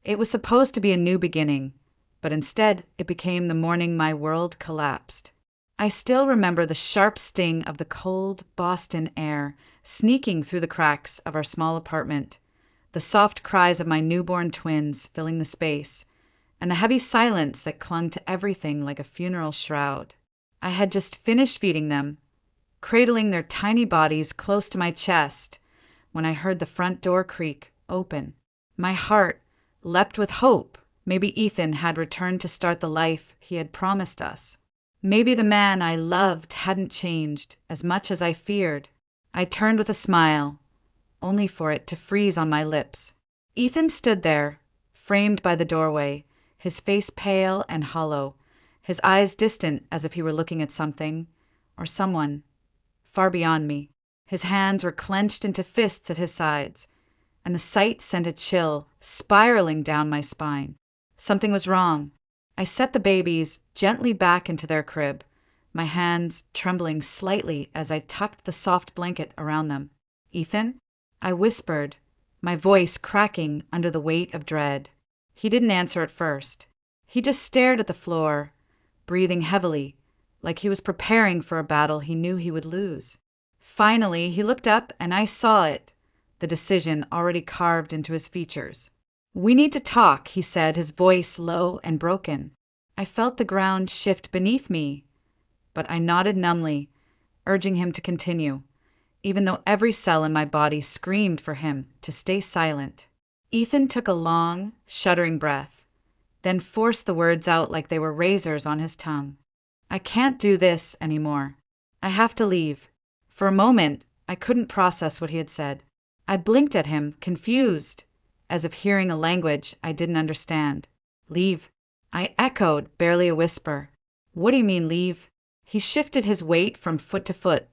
It was supposed to be a new beginning, but instead it became the morning my world collapsed. I still remember the sharp sting of the cold Boston air sneaking through the cracks of our small apartment, the soft cries of my newborn twins filling the space, and the heavy silence that clung to everything like a funeral shroud. I had just finished feeding them, cradling their tiny bodies close to my chest, when I heard the front door creak open. My heart leapt with hope. Maybe Ethan had returned to start the life he had promised us. Maybe the man I loved hadn't changed as much as I feared. I turned with a smile, only for it to freeze on my lips. Ethan stood there, framed by the doorway, his face pale and hollow, his eyes distant as if he were looking at something, or someone, far beyond me. His hands were clenched into fists at his sides, and the sight sent a chill spiraling down my spine. Something was wrong. I set the babies gently back into their crib, my hands trembling slightly as I tucked the soft blanket around them. "Ethan?" I whispered, my voice cracking under the weight of dread. He didn't answer at first. He just stared at the floor, breathing heavily, like he was preparing for a battle he knew he would lose. Finally, he looked up and I saw it, the decision already carved into his features. "We need to talk," he said, his voice low and broken. I felt the ground shift beneath me, but I nodded numbly, urging him to continue, even though every cell in my body screamed for him to stay silent. Ethan took a long, shuddering breath, then forced the words out like they were razors on his tongue. "I can't do this anymore. I have to leave." For a moment, I couldn't process what he had said. I blinked at him, confused, as if hearing a language I didn't understand. "Leave?" I echoed, barely a whisper. "What do you mean, leave?" He shifted his weight from foot to foot,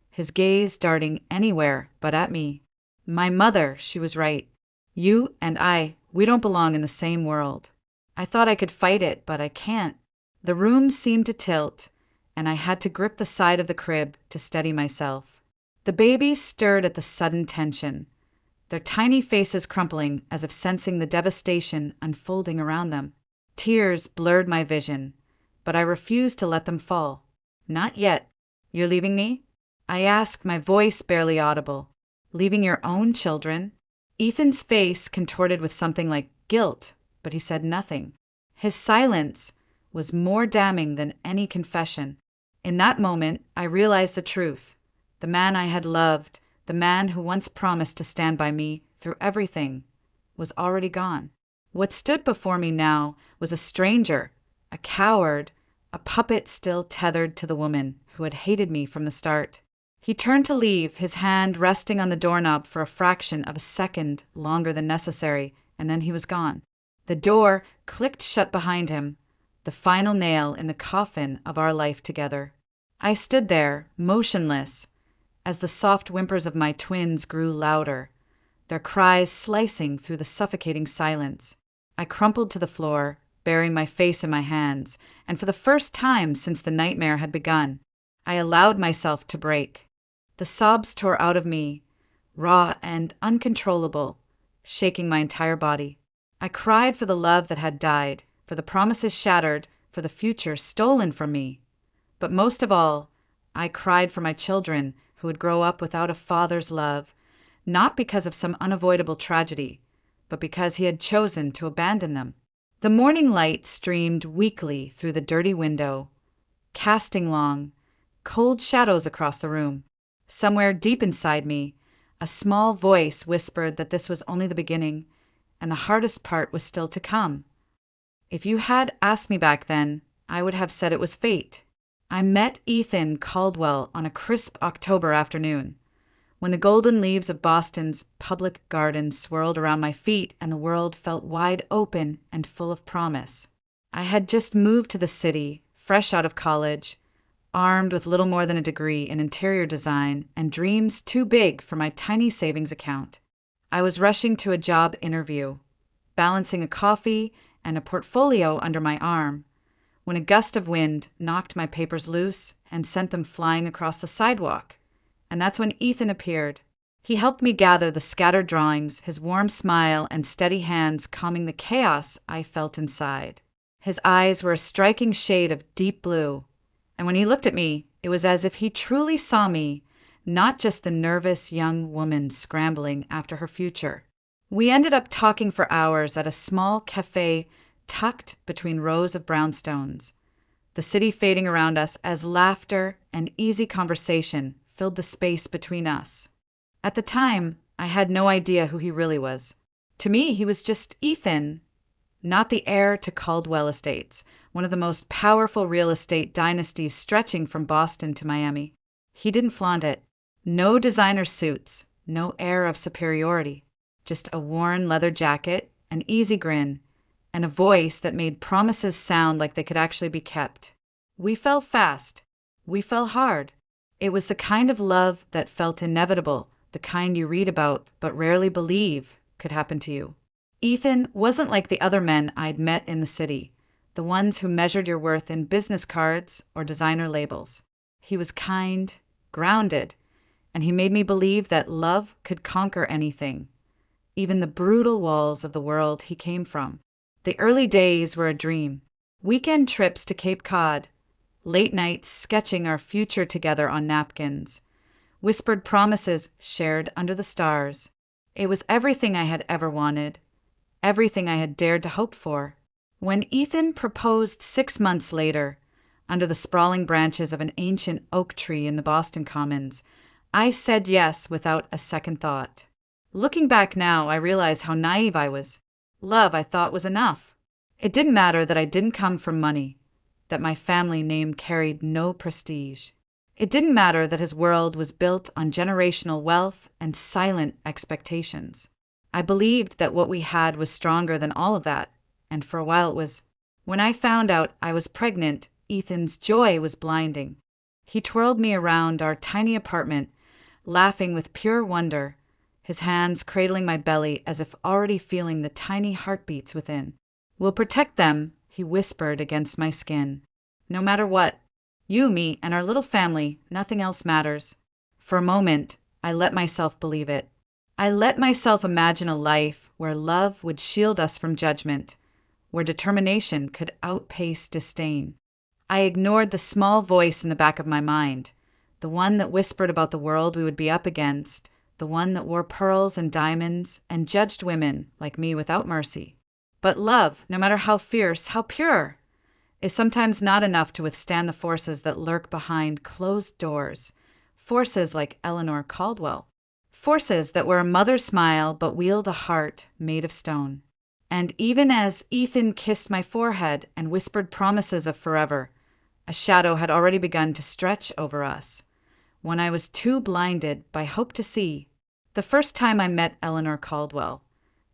his gaze darting anywhere but at me. "My mother, she was right. You and I, we don't belong in the same world." I thought I could fight it, but I can't. The room seemed to tilt, and I had to grip the side of the crib to steady myself. The babies stirred at the sudden tension, their tiny faces crumpling as if sensing the devastation unfolding around them. Tears blurred my vision, but I refused to let them fall. "Not yet. You're leaving me?" I asked, my voice barely audible. "Leaving your own children?" Ethan's face contorted with something like guilt, but he said nothing. His silence was more damning than any confession. In that moment, I realized the truth. The man I had loved, the man who once promised to stand by me through everything, was already gone. What stood before me now was a stranger, a coward, a puppet still tethered to the woman who had hated me from the start. He turned to leave, his hand resting on the doorknob for a fraction of a second longer than necessary, and then he was gone. The door clicked shut behind him, the final nail in the coffin of our life together. I stood there, motionless, as the soft whimpers of my twins grew louder, their cries slicing through the suffocating silence. I crumpled to the floor, burying my face in my hands, and for the first time since the nightmare had begun, I allowed myself to break. The sobs tore out of me, raw and uncontrollable, shaking my entire body. I cried for the love that had died, for the promises shattered, for the future stolen from me. But most of all, I cried for my children who would grow up without a father's love, not because of some unavoidable tragedy, but because he had chosen to abandon them. The morning light streamed weakly through the dirty window, casting long, cold shadows across the room. Somewhere deep inside me, a small voice whispered that this was only the beginning, and the hardest part was still to come. If you had asked me back then, I would have said it was fate. I met Ethan Caldwell on a crisp October afternoon, when the golden leaves of Boston's public garden swirled around my feet and the world felt wide open and full of promise. I had just moved to the city, fresh out of college, armed with little more than a degree in interior design and dreams too big for my tiny savings account. I was rushing to a job interview, balancing a coffee and a portfolio under my arm, when a gust of wind knocked my papers loose and sent them flying across the sidewalk. And that's when Ethan appeared, He helped me gather the scattered drawings, his warm smile and steady hands calming the chaos I felt inside. His eyes were a striking shade of deep blue, and when he looked at me, it was as if he truly saw me, not just the nervous young woman scrambling after her future. We ended up talking for hours at a small cafe tucked between rows of brownstones, the city fading around us as laughter and easy conversation filled the space between us. At the time, I had no idea who he really was. To me, he was just Ethan, not the heir to Caldwell Estates, one of the most powerful real estate dynasties stretching from Boston to Miami. He didn't flaunt it. No designer suits, no air of superiority, just a worn leather jacket, an easy grin, and a voice that made promises sound like they could actually be kept. We fell fast. We fell hard. It was the kind of love that felt inevitable, the kind you read about but rarely believe could happen to you. Ethan wasn't like the other men I'd met in the city, the ones who measured your worth in business cards or designer labels. He was kind, grounded, and he made me believe that love could conquer anything, even the brutal walls of the world he came from. The early days were a dream. Weekend trips to Cape Cod, late nights sketching our future together on napkins, whispered promises shared under the stars. It was everything I had ever wanted, everything I had dared to hope for. When Ethan proposed 6 months later, under the sprawling branches of an ancient oak tree in the Boston Commons, I said yes without a second thought. Looking back now, I realize how naive I was. Love, I thought, was enough. It didn't matter that I didn't come from money, that my family name carried no prestige. It didn't matter that his world was built on generational wealth and silent expectations. I believed that what we had was stronger than all of that, and for a while it was. When I found out I was pregnant, Ethan's joy was blinding. He twirled me around our tiny apartment, laughing with pure wonder, his hands cradling my belly as if already feeling the tiny heartbeats within. "We'll protect them," he whispered against my skin. "No matter what. You, me, and our little family, nothing else matters." For a moment, I let myself believe it. I let myself imagine a life where love would shield us from judgment, where determination could outpace disdain. I ignored the small voice in the back of my mind, the one that whispered about the world we would be up against, the one that wore pearls and diamonds and judged women like me without mercy. But love, no matter how fierce, how pure, is sometimes not enough to withstand the forces that lurk behind closed doors, forces like Eleanor Caldwell. Forces that wear a mother's smile but wield a heart made of stone. And even as Ethan kissed my forehead and whispered promises of forever, a shadow had already begun to stretch over us, when I was too blinded by hope to see. The first time I met Eleanor Caldwell,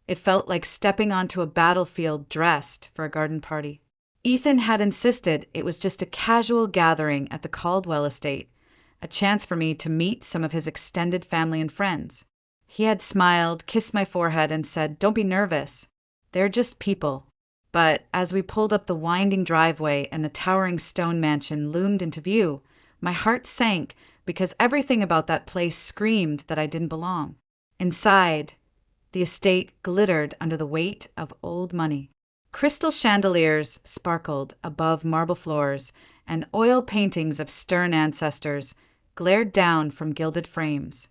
it felt like stepping onto a battlefield dressed for a garden party. Ethan had insisted it was just a casual gathering at the Caldwell estate, a chance for me to meet some of his extended family and friends. He had smiled, kissed my forehead, and said, "Don't be nervous. They're just people." But as we pulled up the winding driveway and the towering stone mansion loomed into view, my heart sank because everything about that place screamed that I didn't belong. Inside, the estate glittered under the weight of old money. Crystal chandeliers sparkled above marble floors, and oil paintings of stern ancestors glared down from gilded frames.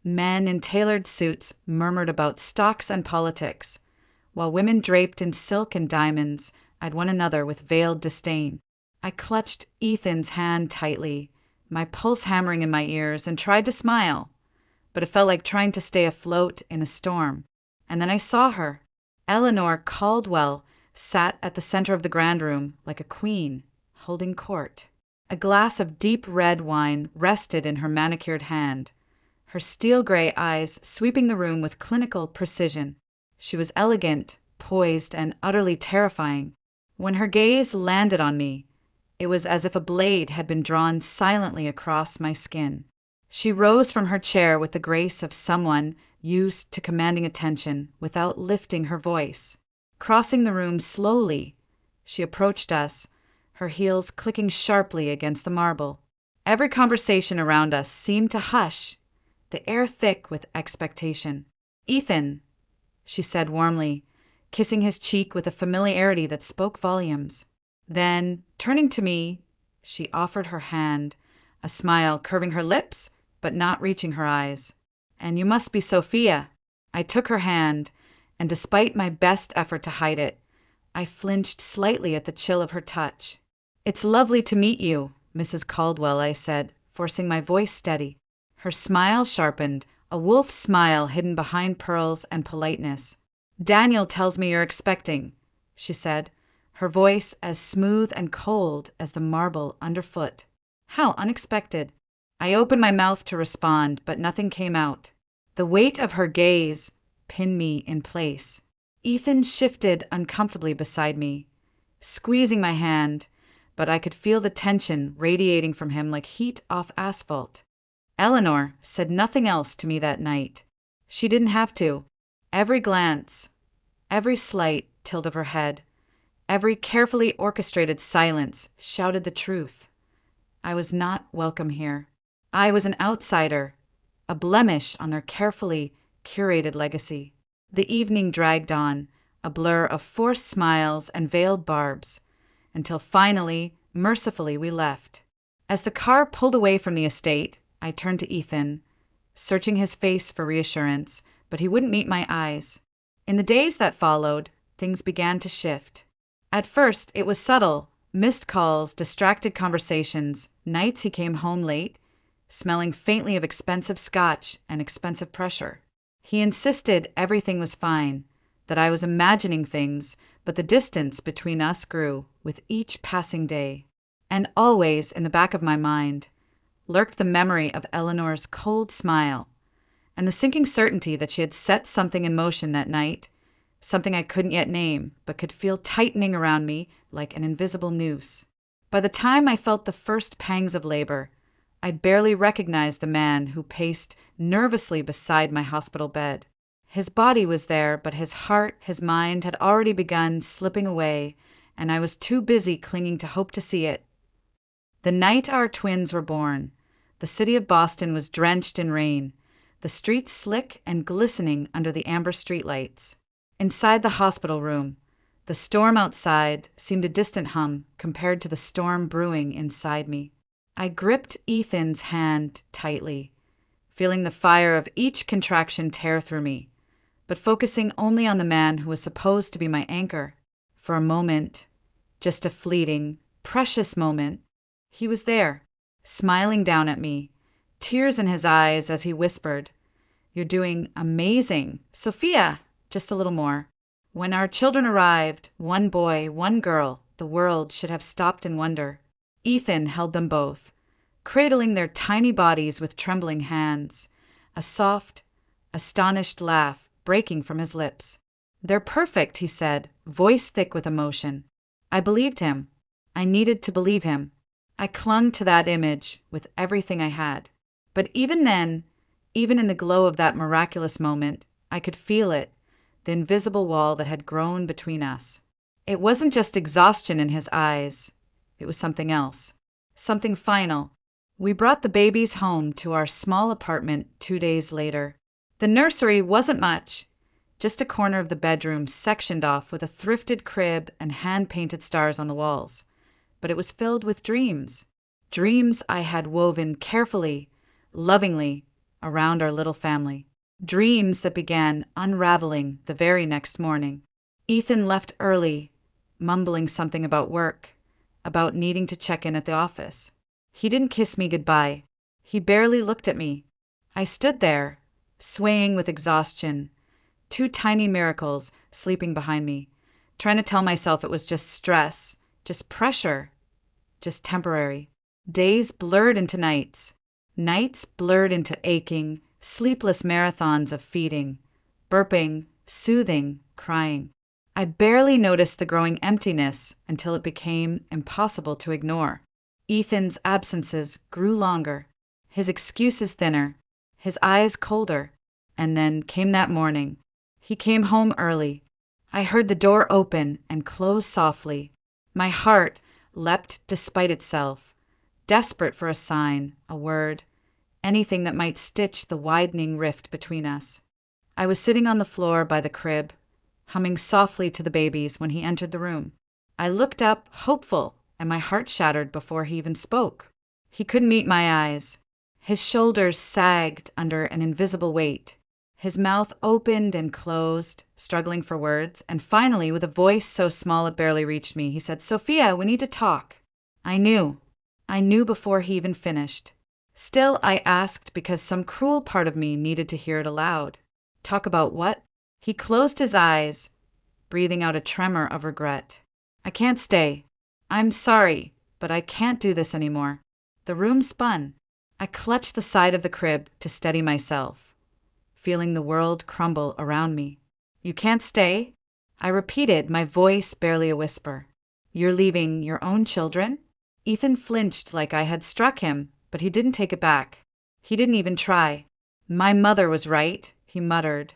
Men in tailored suits murmured about stocks and politics, while women draped in silk and diamonds eyed one another with veiled disdain. I clutched Ethan's hand tightly, my pulse hammering in my ears, and tried to smile, but it felt like trying to stay afloat in a storm. And then I saw her. Eleanor Caldwell sat at the center of the grand room like a queen, holding court. A glass of deep red wine rested in her manicured hand, her steel-gray eyes sweeping the room with clinical precision. She was elegant, poised, and utterly terrifying. When her gaze landed on me, it was as if a blade had been drawn silently across my skin. She rose from her chair with the grace of someone used to commanding attention without lifting her voice. Crossing the room slowly, she approached us, her heels clicking sharply against the marble. Every conversation around us seemed to hush, the air thick with expectation. "Ethan," she said warmly, kissing his cheek with a familiarity that spoke volumes. Then, turning to me, she offered her hand, a smile curving her lips but not reaching her eyes. "And you must be Sophia." I took her hand, and despite my best effort to hide it, I flinched slightly at the chill of her touch. "It's lovely to meet you, Mrs. Caldwell," I said, forcing my voice steady. Her smile sharpened, a wolf smile hidden behind pearls and politeness. "Daniel tells me you're expecting," she said, her voice as smooth and cold as the marble underfoot. How unexpected! I opened my mouth to respond, but nothing came out. The weight of her gaze pinned me in place. Ethan shifted uncomfortably beside me, squeezing my hand, but I could feel the tension radiating from him like heat off asphalt. Eleanor said nothing else to me that night. She didn't have to. Every glance, every slight tilt of her head, every carefully orchestrated silence shouted the truth. I was not welcome here. I was an outsider, a blemish on their carefully curated legacy. The evening dragged on, a blur of forced smiles and veiled barbs, until finally, mercifully, we left. As the car pulled away from the estate, I turned to Ethan, searching his face for reassurance, but he wouldn't meet my eyes. In the days that followed, things began to shift. At first, it was subtle: missed calls, distracted conversations, nights he came home late, smelling faintly of expensive scotch and expensive pressure. He insisted everything was fine, that I was imagining things, but the distance between us grew with each passing day. And always, in the back of my mind, lurked the memory of Eleanor's cold smile, and the sinking certainty that she had set something in motion that night, something I couldn't yet name, but could feel tightening around me like an invisible noose. By the time I felt the first pangs of labor, I'd barely recognized the man who paced nervously beside my hospital bed. His body was there, but his heart, his mind had already begun slipping away, and I was too busy clinging to hope to see it. The night our twins were born, the city of Boston was drenched in rain, the streets slick and glistening under the amber streetlights. Inside the hospital room, the storm outside seemed a distant hum compared to the storm brewing inside me. I gripped Ethan's hand tightly, feeling the fire of each contraction tear through me, but focusing only on the man who was supposed to be my anchor. For a moment, just a fleeting, precious moment, he was there, smiling down at me, tears in his eyes as he whispered, "You're doing amazing, Sophia, just a little more." When our children arrived, one boy, one girl, the world should have stopped in wonder. Ethan held them both, cradling their tiny bodies with trembling hands, a soft, astonished laugh breaking from his lips. "They're perfect," he said, voice thick with emotion. I believed him. I needed to believe him. I clung to that image with everything I had. But even then, even in the glow of that miraculous moment, I could feel it, the invisible wall that had grown between us. It wasn't just exhaustion in his eyes. It was something else. Something final. We brought the babies home to our small apartment 2 days later. The nursery wasn't much, just a corner of the bedroom sectioned off with a thrifted crib and hand-painted stars on the walls. But it was filled with dreams. Dreams I had woven carefully, lovingly, around our little family. Dreams that began unraveling the very next morning. Ethan left early, mumbling something about work, about needing to check in at the office. He didn't kiss me goodbye. He barely looked at me. I stood there, swaying with exhaustion, 2 tiny miracles sleeping behind me, trying to tell myself it was just stress, just pressure, just temporary. Days blurred into nights. Nights blurred into aching, sleepless marathons of feeding, burping, soothing, crying. I barely noticed the growing emptiness until it became impossible to ignore. Ethan's absences grew longer, his excuses thinner, his eyes colder, and then came that morning. He came home early. I heard the door open and close softly. My heart leapt despite itself, desperate for a sign, a word, anything that might stitch the widening rift between us. I was sitting on the floor by the crib, humming softly to the babies when he entered the room. I looked up, hopeful, and my heart shattered before he even spoke. He couldn't meet my eyes. His shoulders sagged under an invisible weight. His mouth opened and closed, struggling for words, and finally, with a voice so small it barely reached me, he said, "Sophia, we need to talk." I knew. I knew before he even finished. Still, I asked because some cruel part of me needed to hear it aloud. Talk about what? He closed his eyes, breathing out a tremor of regret. "I can't stay. I'm sorry, but I can't do this anymore." The room spun. I clutched the side of the crib to steady myself, feeling the world crumble around me. "You can't stay?" I repeated, my voice barely a whisper. "You're leaving your own children?" Ethan flinched like I had struck him, but he didn't take it back. He didn't even try. "My mother was right," he muttered,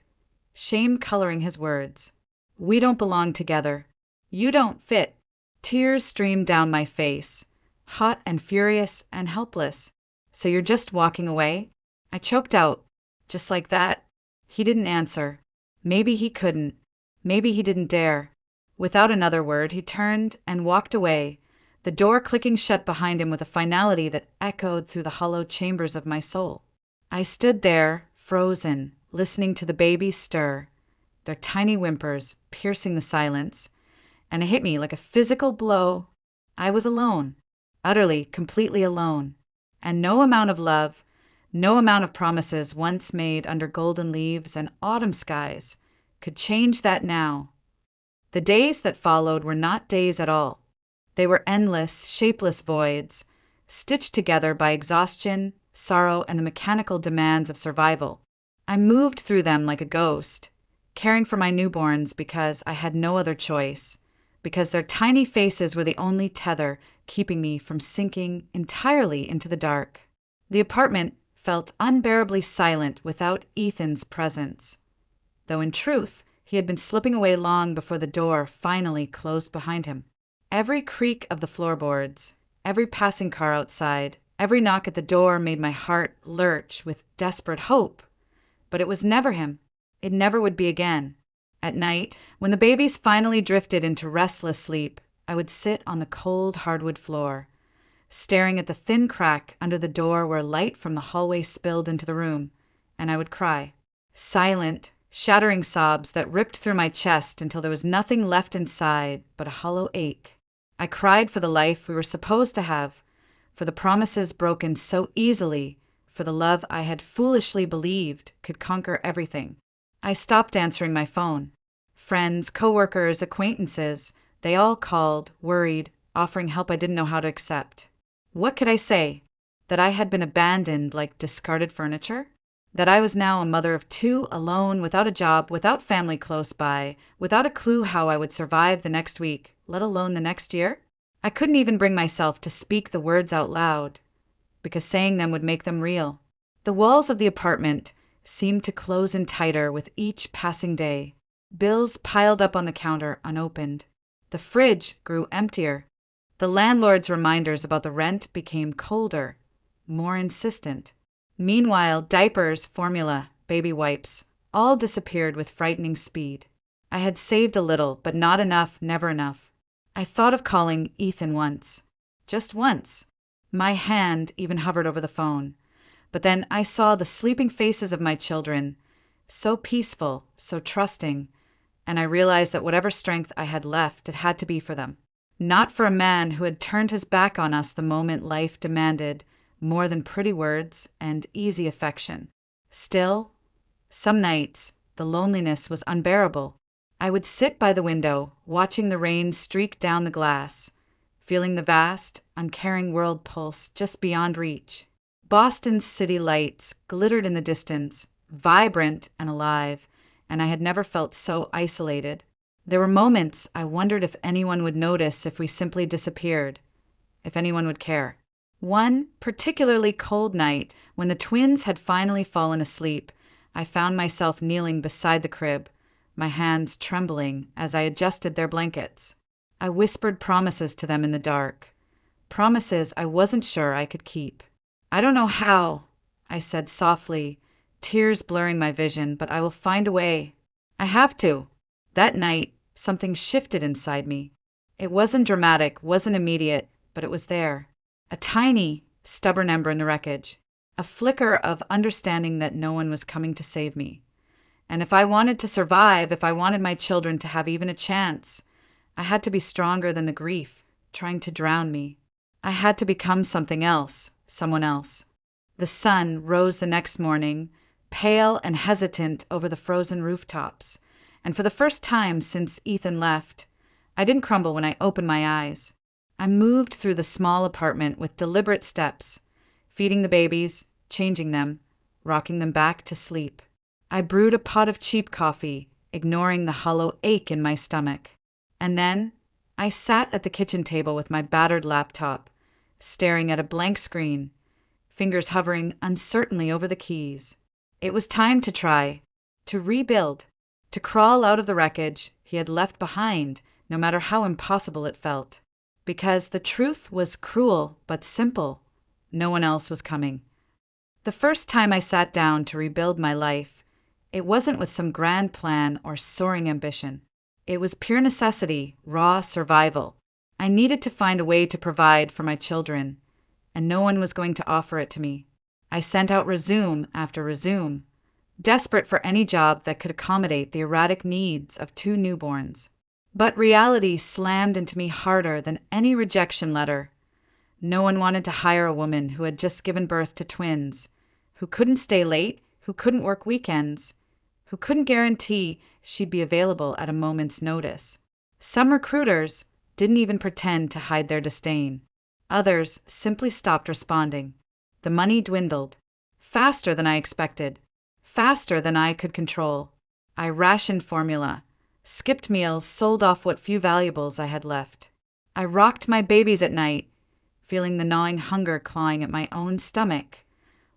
shame coloring his words. "We don't belong together. You don't fit." Tears streamed down my face, hot and furious and helpless. "So you're just walking away?" I choked out, "Just like that?" He didn't answer. Maybe he couldn't. Maybe he didn't dare. Without another word, he turned and walked away, the door clicking shut behind him with a finality that echoed through the hollow chambers of my soul. I stood there, frozen, listening to the babies stir, their tiny whimpers piercing the silence, and it hit me like a physical blow. I was alone, utterly, completely alone, and no amount of love, no amount of promises once made under golden leaves and autumn skies could change that now. The days that followed were not days at all. They were endless, shapeless voids, stitched together by exhaustion, sorrow, and the mechanical demands of survival. I moved through them like a ghost, caring for my newborns because I had no other choice, because their tiny faces were the only tether keeping me from sinking entirely into the dark. The apartment felt unbearably silent without Ethan's presence, though in truth he had been slipping away long before the door finally closed behind him. Every creak of the floorboards, every passing car outside, every knock at the door made my heart lurch with desperate hope. But it was never him. It never would be again. At night, when the babies finally drifted into restless sleep, I would sit on the cold hardwood floor, staring at the thin crack under the door where light from the hallway spilled into the room, and I would cry. Silent, shattering sobs that ripped through my chest until there was nothing left inside but a hollow ache. I cried for the life we were supposed to have, for the promises broken so easily, for the love I had foolishly believed could conquer everything. I stopped answering my phone. Friends, coworkers, acquaintances, they all called, worried, offering help I didn't know how to accept. What could I say? That I had been abandoned like discarded furniture? That I was now a mother of two, alone, without a job, without family close by, without a clue how I would survive the next week, let alone the next year? I couldn't even bring myself to speak the words out loud, because saying them would make them real. The walls of the apartment seemed to close in tighter with each passing day. Bills piled up on the counter unopened. The fridge grew emptier. The landlord's reminders about the rent became colder, more insistent. Meanwhile, diapers, formula, baby wipes, all disappeared with frightening speed. I had saved a little, but not enough, never enough. I thought of calling Ethan once. Just once. My hand even hovered over the phone. But then I saw the sleeping faces of my children, so peaceful, so trusting, and I realized that whatever strength I had left, it had to be for them. Not for a man who had turned his back on us the moment life demanded more than pretty words and easy affection. Still, some nights, the loneliness was unbearable. I would sit by the window, watching the rain streak down the glass, feeling the vast, uncaring world pulse just beyond reach. Boston's city lights glittered in the distance, vibrant and alive, and I had never felt so isolated. There were moments I wondered if anyone would notice if we simply disappeared, if anyone would care. One particularly cold night, when the twins had finally fallen asleep, I found myself kneeling beside the crib, my hands trembling as I adjusted their blankets. I whispered promises to them in the dark, promises I wasn't sure I could keep. I don't know how. I said softly, tears blurring my vision, but I will find a way. I have to. That night, something shifted inside me. It wasn't dramatic, wasn't immediate, but it was there. A tiny, stubborn ember in the wreckage. A flicker of understanding that no one was coming to save me. And if I wanted to survive, if I wanted my children to have even a chance, I had to be stronger than the grief trying to drown me. I had to become something else, someone else. The sun rose the next morning, pale and hesitant over the frozen rooftops, and for the first time since Ethan left, I didn't crumble when I opened my eyes. I moved through the small apartment with deliberate steps, feeding the babies, changing them, rocking them back to sleep. I brewed a pot of cheap coffee, ignoring the hollow ache in my stomach. And then I sat at the kitchen table with my battered laptop, staring at a blank screen, fingers hovering uncertainly over the keys. It was time to try, to rebuild, to crawl out of the wreckage he had left behind, no matter how impossible it felt. Because the truth was cruel but simple. No one else was coming. The first time I sat down to rebuild my life, it wasn't with some grand plan or soaring ambition. It was pure necessity, raw survival. I needed to find a way to provide for my children, and no one was going to offer it to me. I sent out resume after resume, desperate for any job that could accommodate the erratic needs of 2 newborns. But reality slammed into me harder than any rejection letter. No one wanted to hire a woman who had just given birth to twins, who couldn't stay late, who couldn't work weekends, who couldn't guarantee she'd be available at a moment's notice. Some recruiters didn't even pretend to hide their disdain. Others simply stopped responding. The money dwindled, faster than I expected, faster than I could control. I rationed formula, skipped meals, sold off what few valuables I had left. I rocked my babies at night, feeling the gnawing hunger clawing at my own stomach,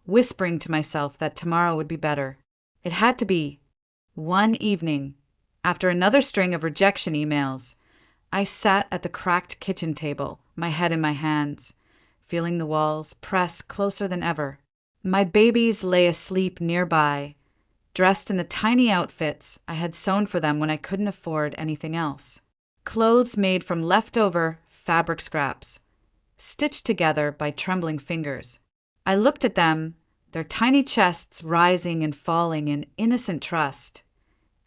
whispering to myself that tomorrow would be better. It had to be. One evening, after another string of rejection emails, I sat at the cracked kitchen table, my head in my hands, feeling the walls press closer than ever. My babies lay asleep nearby, dressed in the tiny outfits I had sewn for them when I couldn't afford anything else. Clothes made from leftover fabric scraps, stitched together by trembling fingers. I looked at them, their tiny chests rising and falling in innocent trust,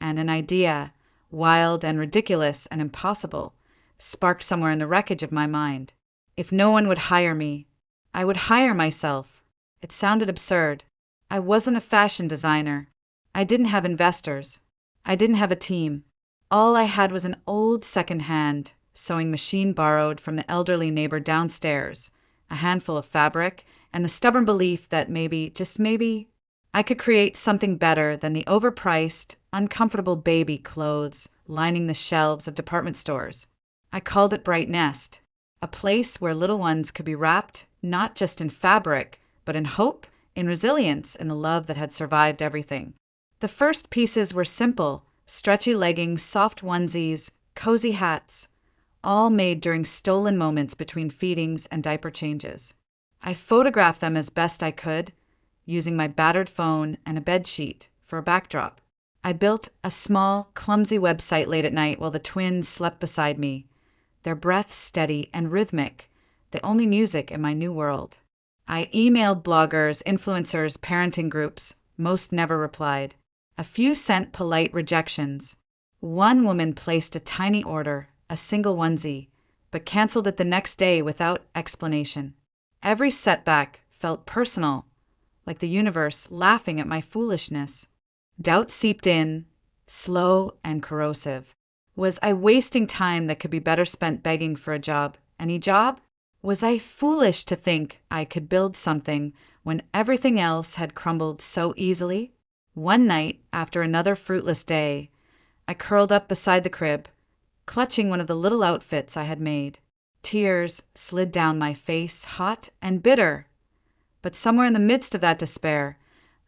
and an idea, wild and ridiculous and impossible, sparked somewhere in the wreckage of my mind. If no one would hire me, I would hire myself. It sounded absurd. I wasn't a fashion designer. I didn't have investors. I didn't have a team. All I had was an old second-hand sewing machine borrowed from the elderly neighbor downstairs, a handful of fabric, and the stubborn belief that maybe, just maybe, I could create something better than the overpriced, uncomfortable baby clothes lining the shelves of department stores. I called it Bright Nest, a place where little ones could be wrapped not just in fabric, but in hope, in resilience, in the love that had survived everything. The first pieces were simple, stretchy leggings, soft onesies, cozy hats, all made during stolen moments between feedings and diaper changes. I photographed them as best I could, using my battered phone and a bedsheet for a backdrop. I built a small, clumsy website late at night while the twins slept beside me, their breath steady and rhythmic, the only music in my new world. I emailed bloggers, influencers, parenting groups. Most never replied. A few sent polite rejections. One woman placed a tiny order, a single onesie, but canceled it the next day without explanation. Every setback felt personal, like the universe laughing at my foolishness. Doubt seeped in, slow and corrosive. Was I wasting time that could be better spent begging for a job? Any job? Was I foolish to think I could build something when everything else had crumbled so easily? One night, after another fruitless day, I curled up beside the crib, clutching one of the little outfits I had made. Tears slid down my face, hot and bitter. But somewhere in the midst of that despair,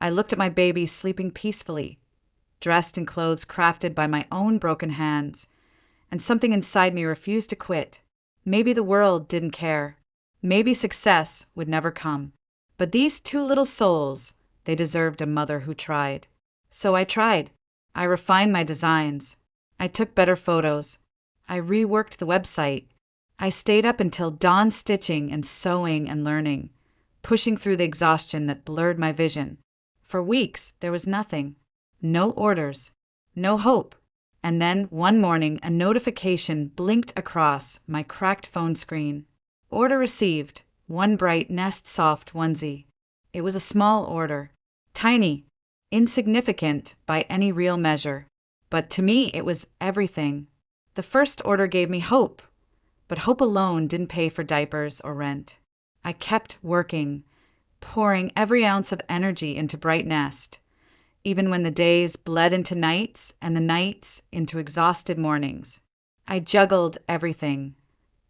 I looked at my baby sleeping peacefully, dressed in clothes crafted by my own broken hands, and something inside me refused to quit. Maybe the world didn't care. Maybe success would never come. But these two little souls, they deserved a mother who tried. So I tried. I refined my designs. I took better photos. I reworked the website. I stayed up until dawn stitching and sewing and learning, pushing through the exhaustion that blurred my vision. For weeks, there was nothing. No orders. No hope. And then, one morning, a notification blinked across my cracked phone screen. Order received. One bright Nest Soft onesie. It was a small order. Tiny. Insignificant by any real measure. But to me, it was everything. The first order gave me hope. But hope alone didn't pay for diapers or rent. I kept working, pouring every ounce of energy into Bright Nest, even when the days bled into nights and the nights into exhausted mornings. I juggled everything.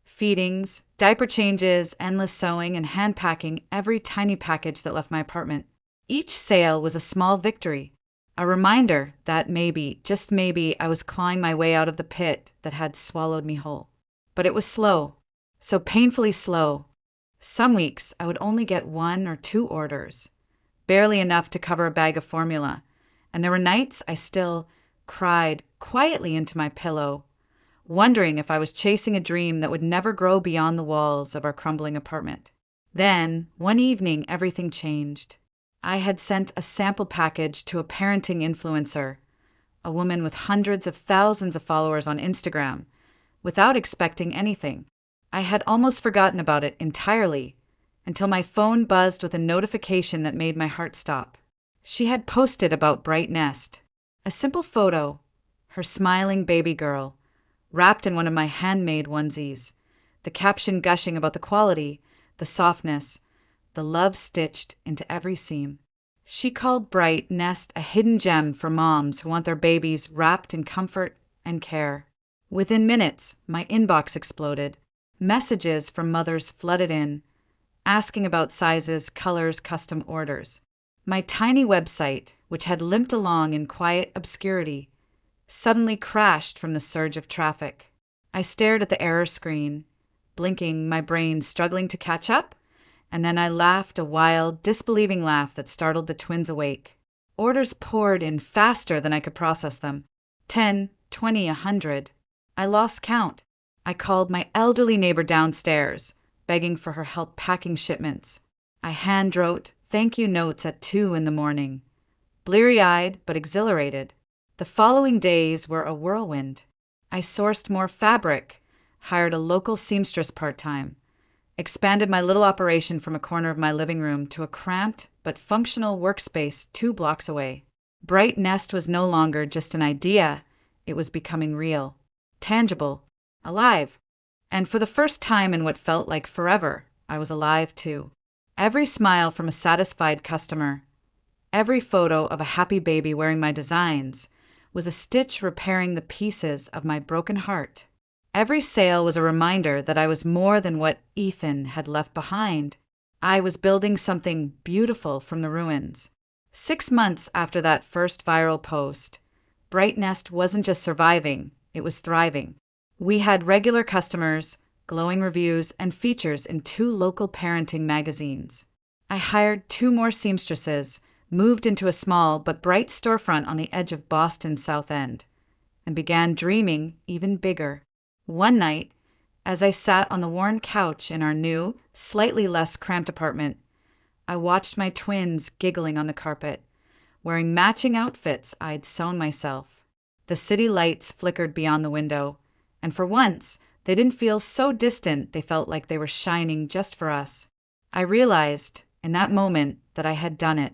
Feedings, diaper changes, endless sewing, and hand packing every tiny package that left my apartment. Each sale was a small victory, a reminder that maybe, just maybe, I was clawing my way out of the pit that had swallowed me whole. But it was slow, so painfully slow. Some weeks I would only get 1 or 2 orders, barely enough to cover a bag of formula, and there were nights I still cried quietly into my pillow, wondering if I was chasing a dream that would never grow beyond the walls of our crumbling apartment. Then, one evening, everything changed. I had sent a sample package to a parenting influencer, a woman with hundreds of thousands of followers on Instagram, without expecting anything. I had almost forgotten about it entirely, until my phone buzzed with a notification that made my heart stop. She had posted about Bright Nest. A simple photo, her smiling baby girl, wrapped in one of my handmade onesies, the caption gushing about the quality, the softness, the love stitched into every seam. She called Bright Nest a hidden gem for moms who want their babies wrapped in comfort and care. Within minutes, my inbox exploded. Messages from mothers flooded in, asking about sizes, colors, custom orders. My tiny website, which had limped along in quiet obscurity, suddenly crashed from the surge of traffic. I stared at the error screen, blinking, my brain struggling to catch up, and then I laughed a wild, disbelieving laugh that startled the twins awake. Orders poured in faster than I could process them. 10, 20, 100. I lost count. I called my elderly neighbor downstairs, begging for her help packing shipments. I hand-wrote thank you notes at 2 in the morning, bleary-eyed but exhilarated. The following days were a whirlwind. I sourced more fabric, hired a local seamstress part-time, expanded my little operation from a corner of my living room to a cramped but functional workspace 2 blocks away. Bright Nest was no longer just an idea, it was becoming real, tangible, alive. And for the first time in what felt like forever, I was alive too. Every smile from a satisfied customer, every photo of a happy baby wearing my designs, was a stitch repairing the pieces of my broken heart. Every sale was a reminder that I was more than what Ethan had left behind. I was building something beautiful from the ruins. 6 months after that first viral post, Bright Nest wasn't just surviving, it was thriving. We had regular customers, glowing reviews, and features in 2 local parenting magazines. I hired 2 more seamstresses, moved into a small but bright storefront on the edge of Boston's South End, and began dreaming even bigger. One night, as I sat on the worn couch in our new, slightly less cramped apartment, I watched my twins giggling on the carpet, wearing matching outfits I'd sewn myself. The city lights flickered beyond the window, and for once, they didn't feel so distant they felt like they were shining just for us. I realized, in that moment, that I had done it.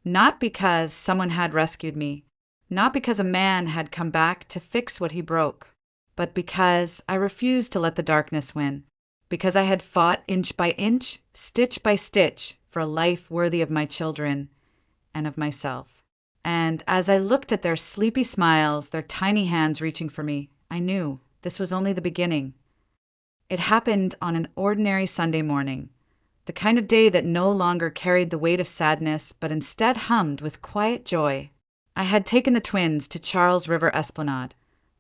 Not because someone had rescued me, not because a man had come back to fix what he broke, but because I refused to let the darkness win, because I had fought inch by inch, stitch by stitch, for a life worthy of my children and of myself. And as I looked at their sleepy smiles, their tiny hands reaching for me, I knew this was only the beginning. It happened on an ordinary Sunday morning, the kind of day that no longer carried the weight of sadness, but instead hummed with quiet joy. I had taken the twins to Charles River Esplanade,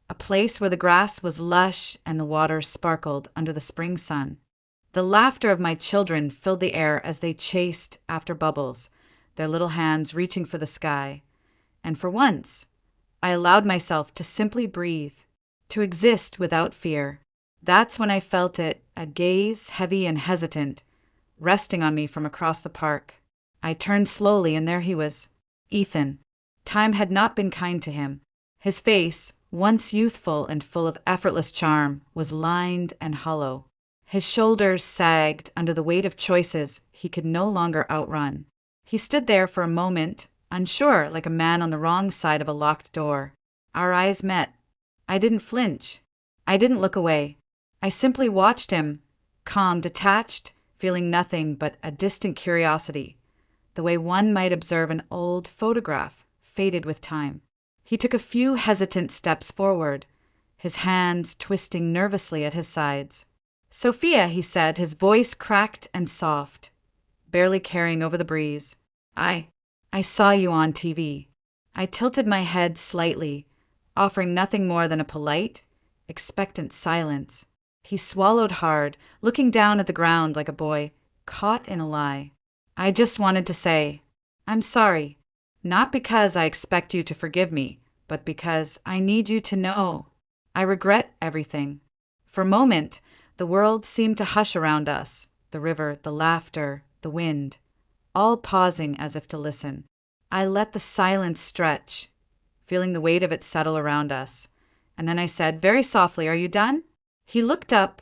a place where the grass was lush and the water sparkled under the spring sun. The laughter of my children filled the air as they chased after bubbles, their little hands reaching for the sky. And for once, I allowed myself to simply breathe, to exist without fear. That's when I felt it, a gaze heavy and hesitant, resting on me from across the park. I turned slowly, and there he was, Ethan. Time had not been kind to him. His face, once youthful and full of effortless charm, was lined and hollow. His shoulders sagged under the weight of choices he could no longer outrun. He stood there for a moment, unsure, like a man on the wrong side of a locked door. Our eyes met. I didn't flinch. I didn't look away. I simply watched him, calm, detached, feeling nothing but a distant curiosity, the way one might observe an old photograph, faded with time. He took a few hesitant steps forward, his hands twisting nervously at his sides. "Sophia," he said, his voice cracked and soft, barely carrying over the breeze. I saw you on TV." I tilted my head slightly, offering nothing more than a polite, expectant silence. He swallowed hard, looking down at the ground like a boy caught in a lie. "I just wanted to say, I'm sorry. Not because I expect you to forgive me, but because I need you to know. I regret everything." For a moment, the world seemed to hush around us, the river, the laughter, the wind, all pausing as if to listen. I let the silence stretch, feeling the weight of it settle around us. And then I said, very softly, "Are you done?" He looked up,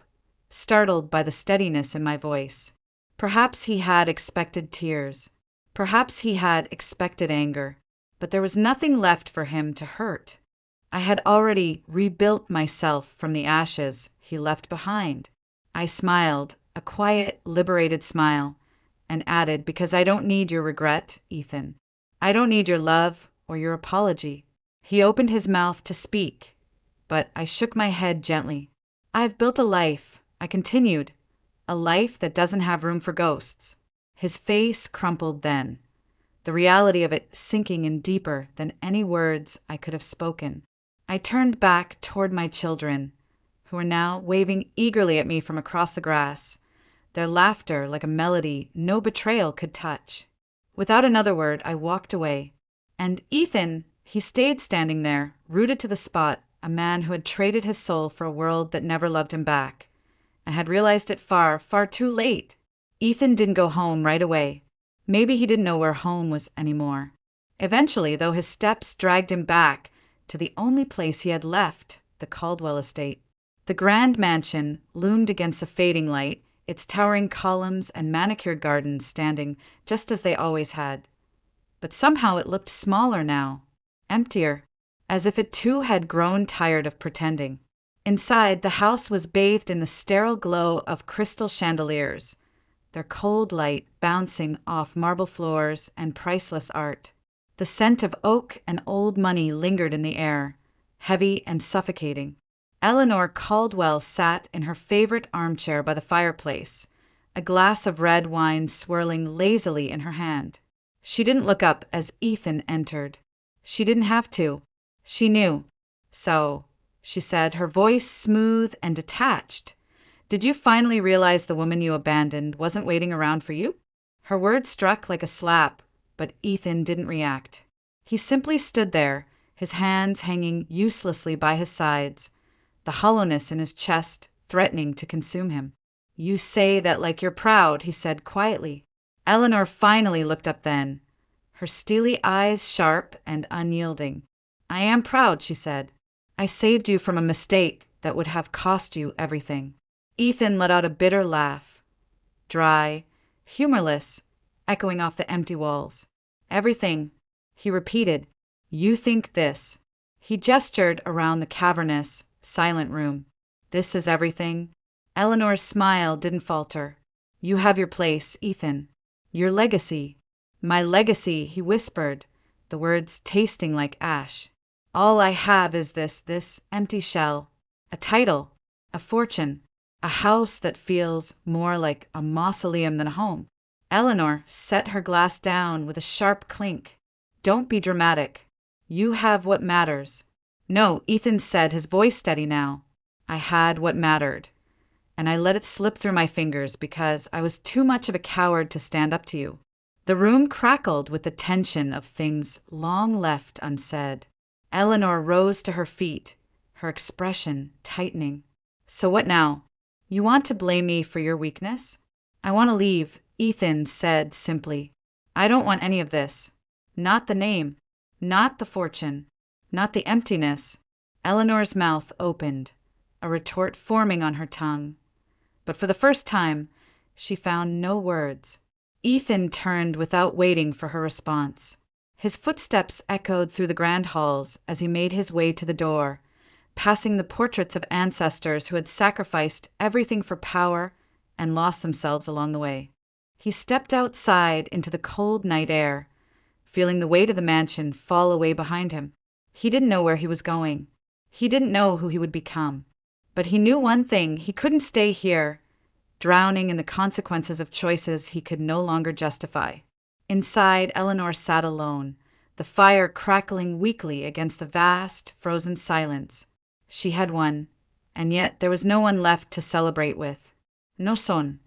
startled by the steadiness in my voice. Perhaps he had expected tears. Perhaps he had expected anger. But there was nothing left for him to hurt. I had already rebuilt myself from the ashes he left behind. I smiled, a quiet, liberated smile, and added, "Because I don't need your regret, Ethan. I don't need your love or your apology." He opened his mouth to speak, but I shook my head gently. "I've built a life," I continued, "a life that doesn't have room for ghosts." His face crumpled then, the reality of it sinking in deeper than any words I could have spoken. I turned back toward my children, who were now waving eagerly at me from across the grass, their laughter like a melody no betrayal could touch. Without another word, I walked away. And Ethan, he stayed standing there, rooted to the spot, a man who had traded his soul for a world that never loved him back, and had realized it far, far too late. Ethan didn't go home right away. Maybe he didn't know where home was anymore. Eventually, though, his steps dragged him back to the only place he had left, the Caldwell estate. The grand mansion loomed against the fading light, its towering columns and manicured gardens standing just as they always had. But somehow it looked smaller now, emptier, as if it too had grown tired of pretending. Inside, the house was bathed in the sterile glow of crystal chandeliers, their cold light bouncing off marble floors and priceless art. The scent of oak and old money lingered in the air, heavy and suffocating. Eleanor Caldwell sat in her favorite armchair by the fireplace, a glass of red wine swirling lazily in her hand. She didn't look up as Ethan entered. She didn't have to. She knew. "So," she said, her voice smooth and detached, "did you finally realize the woman you abandoned wasn't waiting around for you?" Her words struck like a slap, but Ethan didn't react. He simply stood there, his hands hanging uselessly by his sides, the hollowness in his chest threatening to consume him. "You say that like you're proud," he said quietly. Eleanor finally looked up then, her steely eyes sharp and unyielding. "I am proud," she said. "I saved you from a mistake that would have cost you everything." Ethan let out a bitter laugh, dry, humorless, echoing off the empty walls. "Everything," he repeated. "You think this." He gestured around the cavernous, silent room. "This is everything." Eleanor's smile didn't falter. "You have your place, Ethan. Your legacy." "My legacy," he whispered, the words tasting like ash. "All I have is this empty shell. A title, a fortune, a house that feels more like a mausoleum than a home." Eleanor set her glass down with a sharp clink. "Don't be dramatic. You have what matters." "No," Ethan said, his voice steady now. "I had what mattered. and I let it slip through my fingers because I was too much of a coward to stand up to you. The room crackled with the tension of things long left unsaid. Eleanor rose to her feet, her expression tightening. So what now? You want to blame me for your weakness? I want to leave, Ethan said simply. I don't want any of this. Not the name, not the fortune, not the emptiness. Eleanor's mouth opened, a retort forming on her tongue. But for the first time, she found no words. Ethan turned without waiting for her response. His footsteps echoed through the grand halls as he made his way to the door, passing the portraits of ancestors who had sacrificed everything for power and lost themselves along the way. He stepped outside into the cold night air, feeling the weight of the mansion fall away behind him. He didn't know where he was going. He didn't know who he would become. But he knew one thing: he couldn't stay here, drowning in the consequences of choices he could no longer justify. Inside, Eleanor sat alone, the fire crackling weakly against the vast, frozen silence. She had won, and yet there was no one left to celebrate with. No son,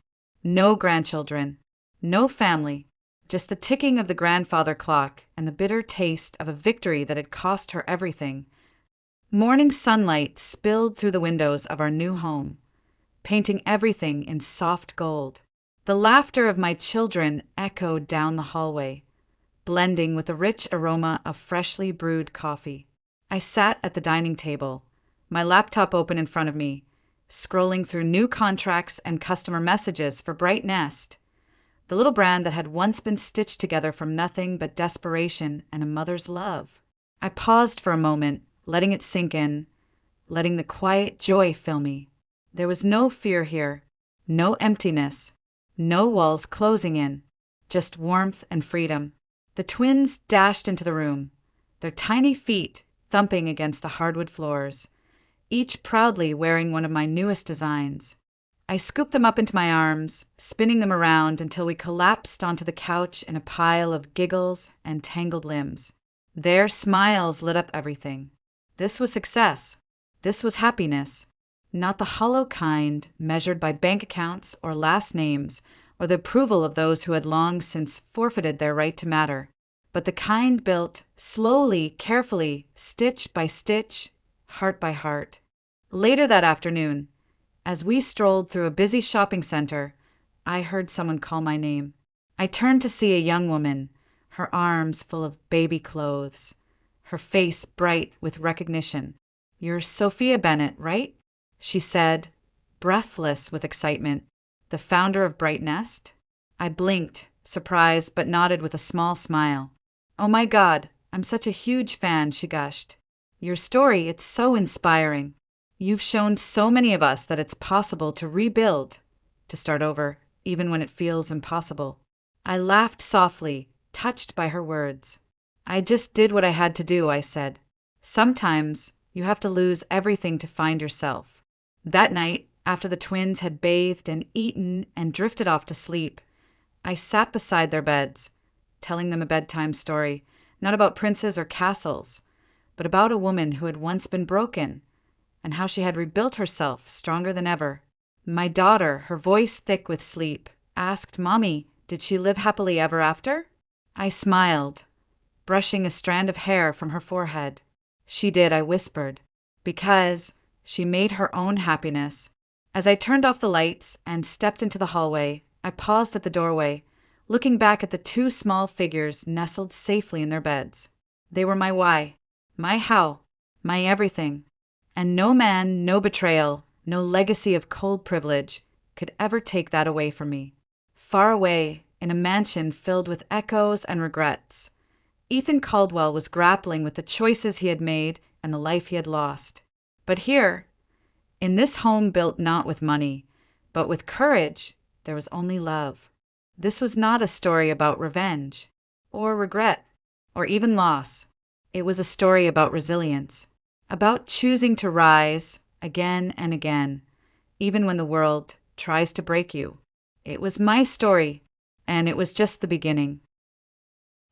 no grandchildren, no family, just the ticking of the grandfather clock and the bitter taste of a victory that had cost her everything. Morning sunlight spilled through the windows of our new home, painting everything in soft gold. The laughter of my children echoed down the hallway, blending with the rich aroma of freshly brewed coffee. I sat at the dining table, my laptop open in front of me, scrolling through new contracts and customer messages for Bright Nest, the little brand that had once been stitched together from nothing but desperation and a mother's love. I paused for a moment, letting it sink in, letting the quiet joy fill me. There was no fear here, no emptiness, no walls closing in, just warmth and freedom. The twins dashed into the room, their tiny feet thumping against the hardwood floors, each proudly wearing one of my newest designs. I scooped them up into my arms, spinning them around until we collapsed onto the couch in a pile of giggles and tangled limbs. Their smiles lit up everything. This was success. This was happiness. Not the hollow kind measured by bank accounts or last names or the approval of those who had long since forfeited their right to matter, but the kind built slowly, carefully, stitch by stitch, heart by heart. Later that afternoon, as we strolled through a busy shopping center, I heard someone call my name. I turned to see a young woman, her arms full of baby clothes, her face bright with recognition. "You're Sophia Bennett, right?" she said, breathless with excitement. "The founder of Bright Nest?" I blinked, surprised, but nodded with a small smile. "Oh my God, I'm such a huge fan," she gushed. "Your story, it's so inspiring. You've shown so many of us that it's possible to rebuild, to start over, even when it feels impossible." I laughed softly, touched by her words. "I just did what I had to do," I said. "Sometimes you have to lose everything to find yourself." That night, after the twins had bathed and eaten and drifted off to sleep, I sat beside their beds, telling them a bedtime story, not about princes or castles, but about a woman who had once been broken, and how she had rebuilt herself stronger than ever. My daughter, her voice thick with sleep, asked, "Mommy, did she live happily ever after?" I smiled, brushing a strand of hair from her forehead. "She did," I whispered, "because she made her own happiness." As I turned off the lights and stepped into the hallway, I paused at the doorway, looking back at the two small figures nestled safely in their beds. They were my why, my how, my everything, and no man, no betrayal, no legacy of cold privilege could ever take that away from me. Far away, in a mansion filled with echoes and regrets, Ethan Caldwell was grappling with the choices he had made and the life he had lost. But here, in this home built not with money, but with courage, there was only love. This was not a story about revenge, or regret, or even loss. It was a story about resilience, about choosing to rise again and again, even when the world tries to break you. It was my story, and it was just the beginning.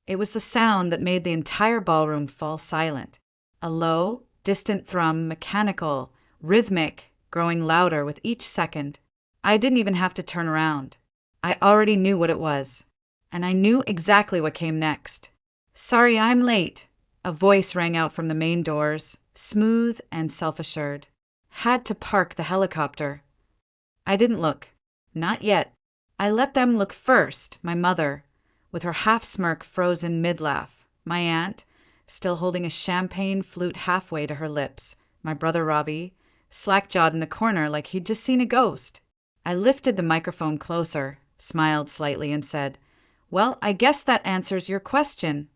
It was the sound that made the entire ballroom fall silent, a low, distant thrum, mechanical, rhythmic, growing louder with each second. I didn't even have to turn around. I already knew what it was. And I knew exactly what came next. "Sorry I'm late," a voice rang out from the main doors, smooth and self-assured. "Had to park the helicopter." I didn't look. Not yet. I let them look first. My mother, with her half-smirk frozen mid-laugh. My aunt, still holding a champagne flute halfway to her lips. My brother Robbie, slack-jawed in the corner like he'd just seen a ghost. I lifted the microphone closer, smiled slightly, and said, "Well, I guess that answers your question.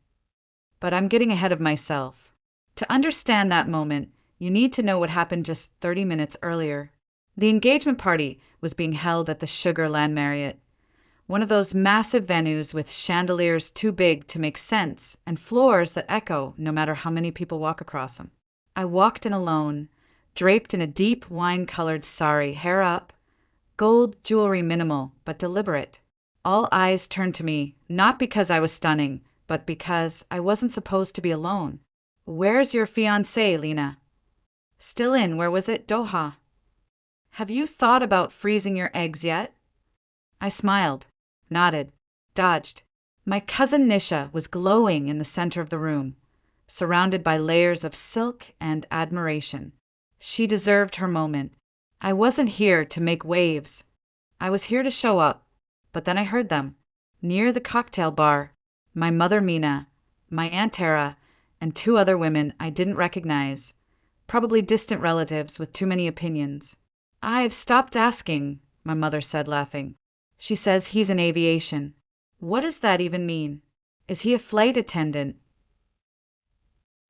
But I'm getting ahead of myself. To understand that moment, you need to know what happened just 30 minutes earlier. The engagement party was being held at the Sugar Land Marriott, one of those massive venues with chandeliers too big to make sense and floors that echo no matter how many people walk across them. I walked in alone, draped in a deep wine-colored sari, hair up, gold jewelry minimal but deliberate. All eyes turned to me, not because I was stunning, but because I wasn't supposed to be alone. "Where's your fiancé, Lena?" "Still in, where was it, Doha." "Have you thought about freezing your eggs yet?" I smiled, nodded, dodged. My cousin Nisha was glowing in the center of the room, surrounded by layers of silk and admiration. She deserved her moment. I wasn't here to make waves. I was here to show up. But then I heard them. Near the cocktail bar, my mother Mina, my Aunt Tara, and two other women I didn't recognize, probably distant relatives with too many opinions. "I've stopped asking," my mother said, laughing. "She says he's in aviation." "What does that even mean? Is he a flight attendant?"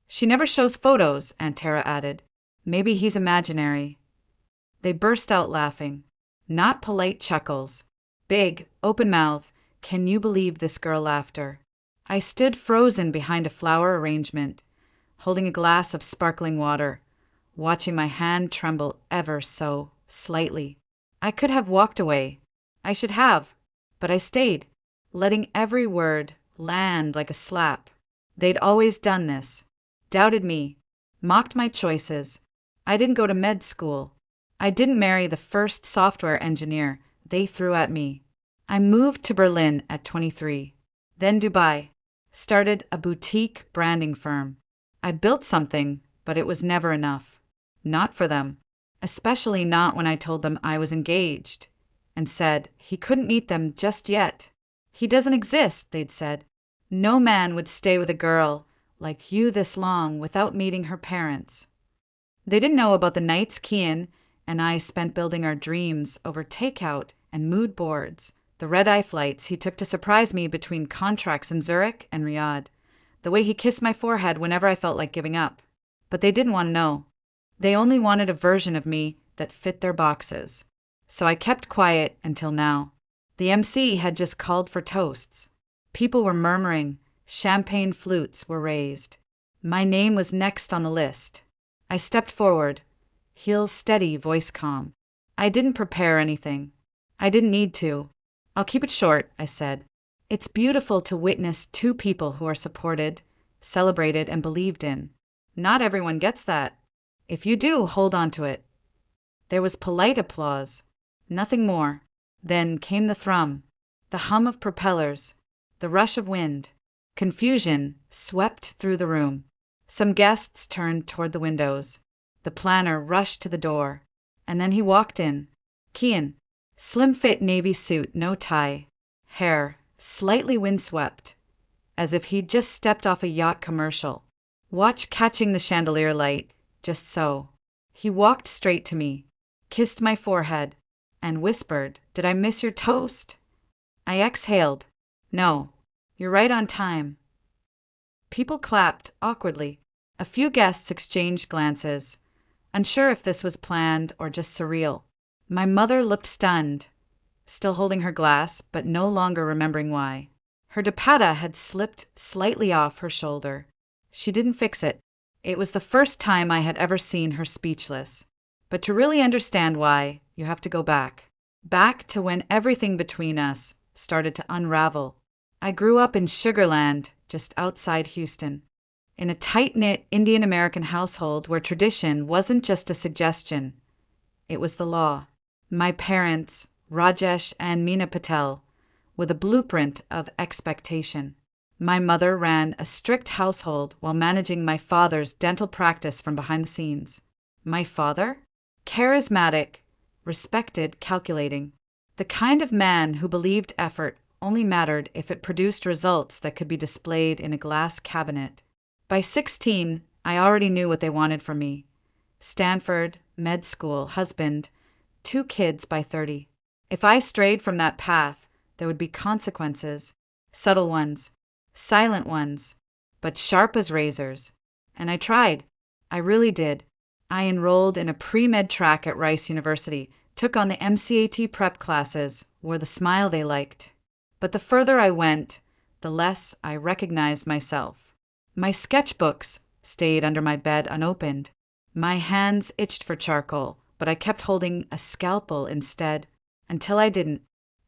"She never shows photos," Aunt Tara added. "Maybe he's imaginary." They burst out laughing. Not polite chuckles. Big, open mouth, can you believe this girl laughter. I stood frozen behind a flower arrangement, holding a glass of sparkling water, watching my hand tremble ever so slightly. I could have walked away. I should have. But I stayed, letting every word land like a slap. They'd always done this. Doubted me. Mocked my choices. I didn't go to med school. I didn't marry the first software engineer they threw at me. I moved to Berlin at 23. Then Dubai. Started a boutique branding firm. I built something, but it was never enough. Not for them. Especially not when I told them I was engaged, and said he couldn't meet them just yet. "He doesn't exist," they'd said. "No man would stay with a girl like you this long without meeting her parents." They didn't know about the nights Kian and I spent building our dreams over takeout and mood boards, the red-eye flights he took to surprise me between contracts in Zurich and Riyadh, the way he kissed my forehead whenever I felt like giving up. But they didn't want to know. They only wanted a version of me that fit their boxes. So I kept quiet until now. The MC had just called for toasts. People were murmuring. Champagne flutes were raised. My name was next on the list. I stepped forward, heels steady, voice calm. I didn't prepare anything. I didn't need to. "I'll keep it short," I said. "It's beautiful to witness two people who are supported, celebrated, and believed in. Not everyone gets that. If you do, hold on to it." There was polite applause. Nothing more. Then came the thrum, the hum of propellers, the rush of wind. Confusion swept through the room. Some guests turned toward the windows. The planner rushed to the door. And then he walked in. Kian, slim-fit navy suit, no tie, hair slightly windswept, as if he'd just stepped off a yacht commercial. Watch catching the chandelier light, just so. He walked straight to me, kissed my forehead, and whispered, "Did I miss your toast?" I exhaled. "No, you're right on time." People clapped, awkwardly. A few guests exchanged glances, unsure if this was planned or just surreal. My mother looked stunned, still holding her glass, but no longer remembering why. Her dupatta had slipped slightly off her shoulder. She didn't fix it. It was the first time I had ever seen her speechless. But to really understand why, you have to go back. Back to when everything between us started to unravel. I grew up in Sugar Land, just outside Houston, in a tight-knit Indian-American household where tradition wasn't just a suggestion. It was the law. My parents, Rajesh and Meena Patel, with a blueprint of expectation. My mother ran a strict household while managing my father's dental practice from behind the scenes. My father? Charismatic, respected, calculating. The kind of man who believed effort only mattered if it produced results that could be displayed in a glass cabinet. By 16, I already knew what they wanted from me. Stanford, med school, husband, 2 kids by 30. If I strayed from that path, there would be consequences, subtle ones, silent ones, but sharp as razors. And I tried. I really did. I enrolled in a pre-med track at Rice University, took on the MCAT prep classes, wore the smile they liked. But the further I went, the less I recognized myself. My sketchbooks stayed under my bed unopened. My hands itched for charcoal, but I kept holding a scalpel instead, until I didn't.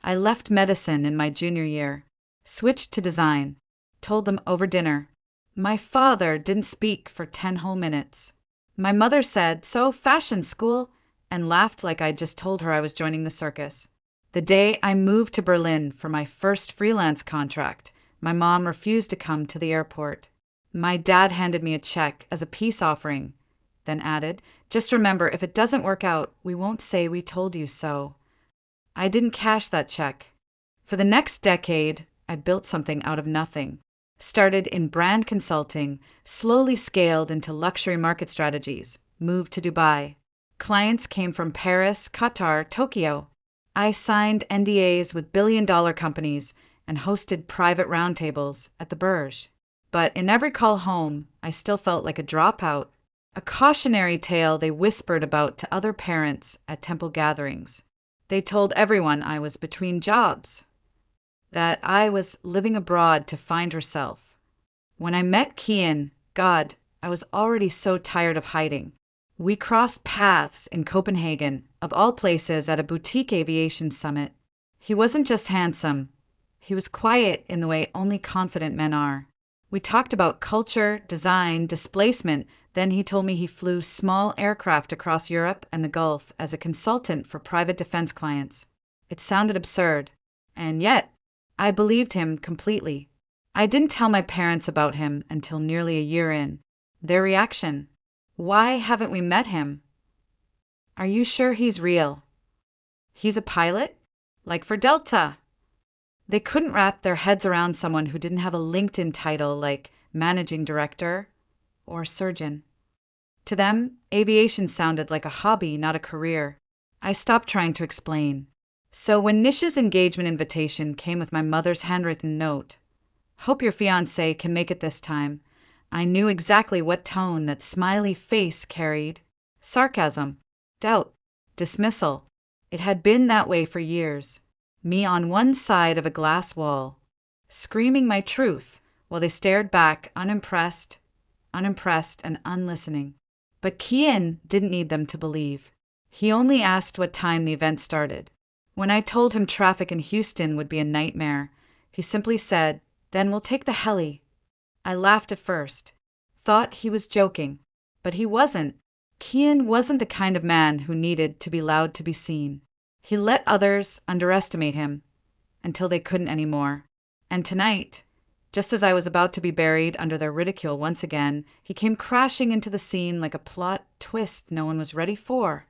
I left medicine in my junior year, switched to design, told them over dinner. My father didn't speak for 10 whole minutes. My mother said, "So, fashion school," and laughed like I'd just told her I was joining the circus. The day I moved to Berlin for my first freelance contract, my mom refused to come to the airport. My dad handed me a check as a peace offering, then added, "Just remember, if it doesn't work out, we won't say we told you so." I didn't cash that check. For the next decade, I built something out of nothing. Started in brand consulting, slowly scaled into luxury market strategies, moved to Dubai. Clients came from Paris, Qatar, Tokyo. I signed NDAs with billion-dollar companies and hosted private roundtables at the Burj. But in every call home, I still felt like a dropout, a cautionary tale they whispered about to other parents at temple gatherings. They told everyone I was between jobs, that I was living abroad to find herself. When I met Kian, God, I was already so tired of hiding. We crossed paths in Copenhagen, of all places at a boutique aviation summit. He wasn't just handsome. He was quiet in the way only confident men are. We talked about culture, design, displacement. Then he told me he flew small aircraft across Europe and the Gulf as a consultant for private defense clients. It sounded absurd, and yet I believed him completely. I didn't tell my parents about him until nearly a year in. Their reaction: "Why haven't we met him? Are you sure he's real? He's a pilot? Like for Delta?" They couldn't wrap their heads around someone who didn't have a LinkedIn title like managing director or surgeon. To them, aviation sounded like a hobby, not a career. I stopped trying to explain. So when Nish's engagement invitation came with my mother's handwritten note, "Hope your fiancé can make it this time," I knew exactly what tone that smiley face carried. Sarcasm, doubt, dismissal. It had been that way for years. Me on one side of a glass wall, screaming my truth, while they stared back, unimpressed and unlistening. But Kian didn't need them to believe. He only asked what time the event started. When I told him traffic in Houston would be a nightmare, he simply said, "Then we'll take the heli." I laughed at first, thought he was joking, but he wasn't. Kian wasn't the kind of man who needed to be loud to be seen. He let others underestimate him until they couldn't anymore. And tonight, just as I was about to be buried under their ridicule once again, he came crashing into the scene like a plot twist no one was ready for.